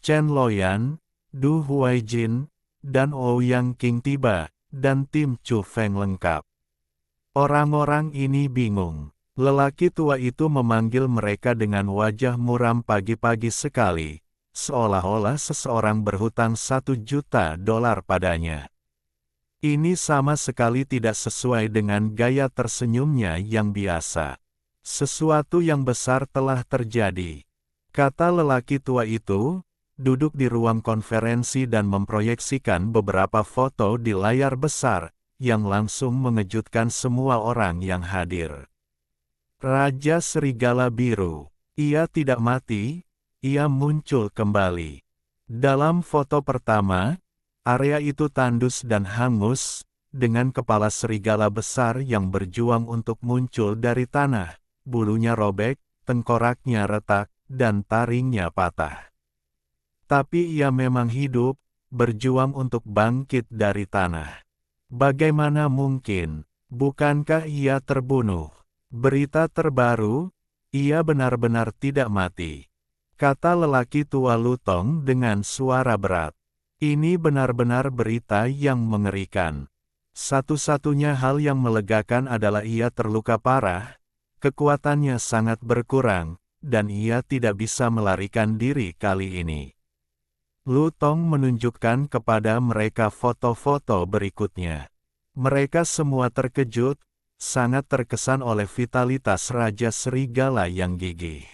Chen Luoyan, Du Huaijin, dan Ouyang Qing tiba, dan tim Chu Feng lengkap. Orang-orang ini bingung. Lelaki tua itu memanggil mereka dengan wajah muram pagi-pagi sekali, seolah-olah seseorang berhutang $1 juta padanya. Ini sama sekali tidak sesuai dengan gaya tersenyumnya yang biasa. "Sesuatu yang besar telah terjadi," kata lelaki tua itu, duduk di ruang konferensi dan memproyeksikan beberapa foto di layar besar, yang langsung mengejutkan semua orang yang hadir. Raja Serigala Biru. Ia tidak mati, ia muncul kembali. Dalam foto pertama, area itu tandus dan hangus, dengan kepala serigala besar yang berjuang untuk muncul dari tanah, bulunya robek, tengkoraknya retak, dan taringnya patah. Tapi ia memang hidup, berjuang untuk bangkit dari tanah. Bagaimana mungkin? Bukankah ia terbunuh? Berita terbaru, ia benar-benar tidak mati, kata lelaki tua Lutong dengan suara berat. Ini benar-benar berita yang mengerikan. Satu-satunya hal yang melegakan adalah ia terluka parah, kekuatannya sangat berkurang, dan ia tidak bisa melarikan diri kali ini. Lutong menunjukkan kepada mereka foto-foto berikutnya. Mereka semua terkejut, sangat terkesan oleh vitalitas Raja Serigala yang gigih.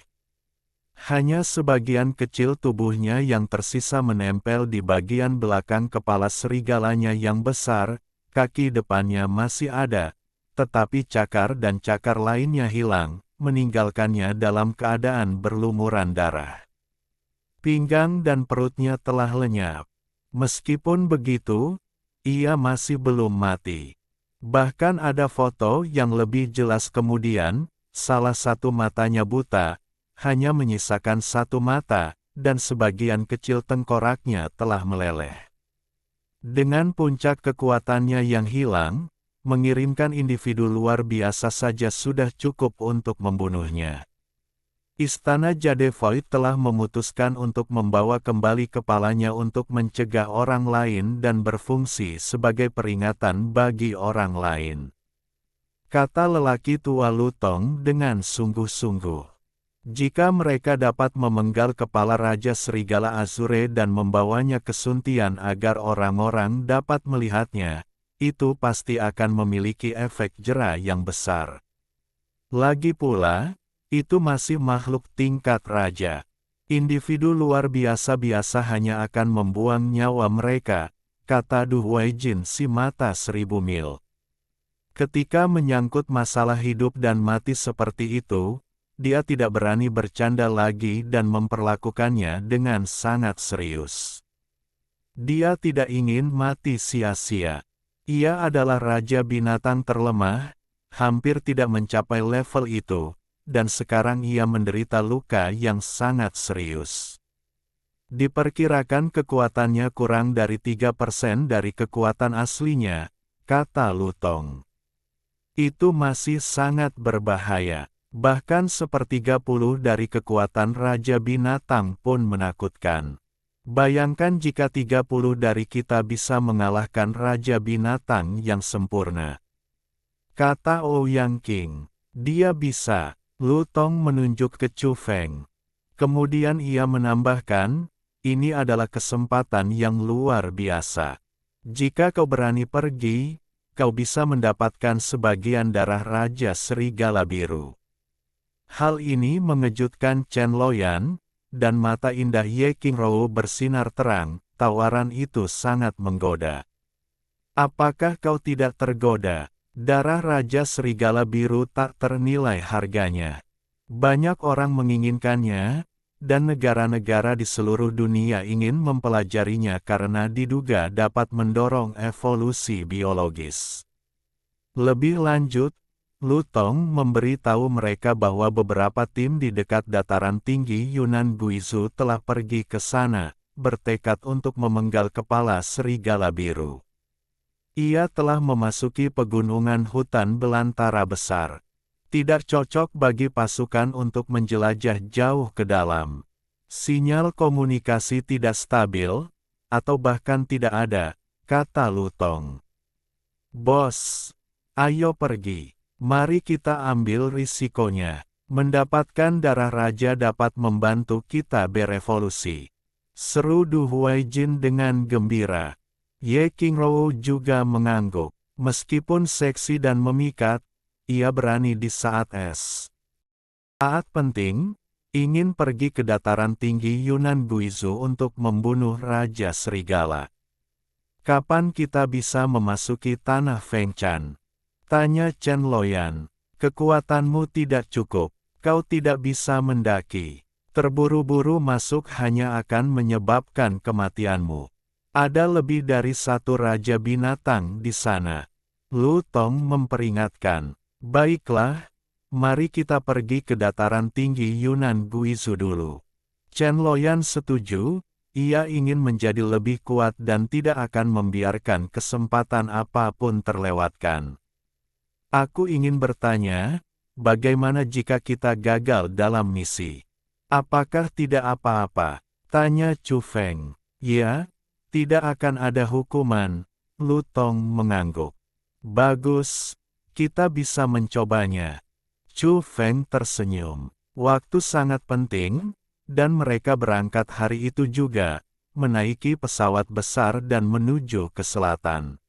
Hanya sebagian kecil tubuhnya yang tersisa menempel di bagian belakang kepala serigalanya yang besar, kaki depannya masih ada, tetapi cakar dan cakar lainnya hilang, meninggalkannya dalam keadaan berlumuran darah. Pinggang dan perutnya telah lenyap. Meskipun begitu, ia masih belum mati. Bahkan ada foto yang lebih jelas kemudian, salah satu matanya buta, hanya menyisakan satu mata, dan sebagian kecil tengkoraknya telah meleleh. Dengan puncak kekuatannya yang hilang, mengirimkan individu luar biasa saja sudah cukup untuk membunuhnya. Istana Jadevoid telah memutuskan untuk membawa kembali kepalanya untuk mencegah orang lain dan berfungsi sebagai peringatan bagi orang lain. Kata lelaki tua Lutong dengan sungguh-sungguh. Jika mereka dapat memenggal kepala Raja Serigala Azure dan membawanya ke Suntian agar orang-orang dapat melihatnya, itu pasti akan memiliki efek jera yang besar. Lagi pula, itu masih makhluk tingkat raja. Individu luar biasa hanya akan membuang nyawa mereka, kata Du Huaijin si mata 1000 mil. Ketika menyangkut masalah hidup dan mati seperti itu, dia tidak berani bercanda lagi dan memperlakukannya dengan sangat serius. Dia tidak ingin mati sia-sia. Ia adalah raja binatang terlemah, hampir tidak mencapai level itu, dan sekarang ia menderita luka yang sangat serius. Diperkirakan kekuatannya kurang dari 3% dari kekuatan aslinya, kata Lutong. Itu masih sangat berbahaya. Bahkan sepertiga puluh dari kekuatan Raja Binatang pun menakutkan. Bayangkan jika 30 dari kita bisa mengalahkan Raja Binatang yang sempurna. Kata Ouyang King. Dia bisa. Lutong menunjuk ke Chu Feng. Kemudian ia menambahkan, ini adalah kesempatan yang luar biasa. Jika kau berani pergi, kau bisa mendapatkan sebagian darah Raja Serigala Biru. Hal ini mengejutkan Chen Loyan, dan mata indah Ye Qingrou bersinar terang, tawaran itu sangat menggoda. Apakah kau tidak tergoda? Darah Raja Serigala Biru tak ternilai harganya. Banyak orang menginginkannya, dan negara-negara di seluruh dunia ingin mempelajarinya karena diduga dapat mendorong evolusi biologis. Lebih lanjut, Lutong memberi tahu mereka bahwa beberapa tim di dekat dataran tinggi Yunnan Guizhou telah pergi ke sana, bertekad untuk memenggal kepala serigala biru. Ia telah memasuki pegunungan hutan belantara besar. Tidak cocok bagi pasukan untuk menjelajah jauh ke dalam. Sinyal komunikasi tidak stabil, atau bahkan tidak ada, kata Lutong. Bos, ayo pergi. Mari kita ambil risikonya. Mendapatkan darah raja dapat membantu kita berevolusi. Seru Du Huaijin dengan gembira. Ye Qingrou juga mengangguk. Meskipun seksi dan memikat, ia berani di saat saat penting, ingin pergi ke dataran tinggi Yunnan Guizhou untuk membunuh Raja Serigala. Kapan kita bisa memasuki tanah Fengchan? Tanya Chen Loyan. Kekuatanmu tidak cukup, kau tidak bisa mendaki. Terburu-buru masuk hanya akan menyebabkan kematianmu. Ada lebih dari satu Raja Binatang di sana. Lutong memperingatkan. Baiklah, mari kita pergi ke dataran tinggi Yunnan Guizhou dulu. Chen Loyan setuju, ia ingin menjadi lebih kuat dan tidak akan membiarkan kesempatan apapun terlewatkan. Aku ingin bertanya, bagaimana jika kita gagal dalam misi? Apakah tidak apa-apa? Tanya Chu Feng. Ya, tidak akan ada hukuman, Lutong mengangguk. Bagus, kita bisa mencobanya. Chu Feng tersenyum. Waktu sangat penting, dan mereka berangkat hari itu juga, menaiki pesawat besar dan menuju ke selatan.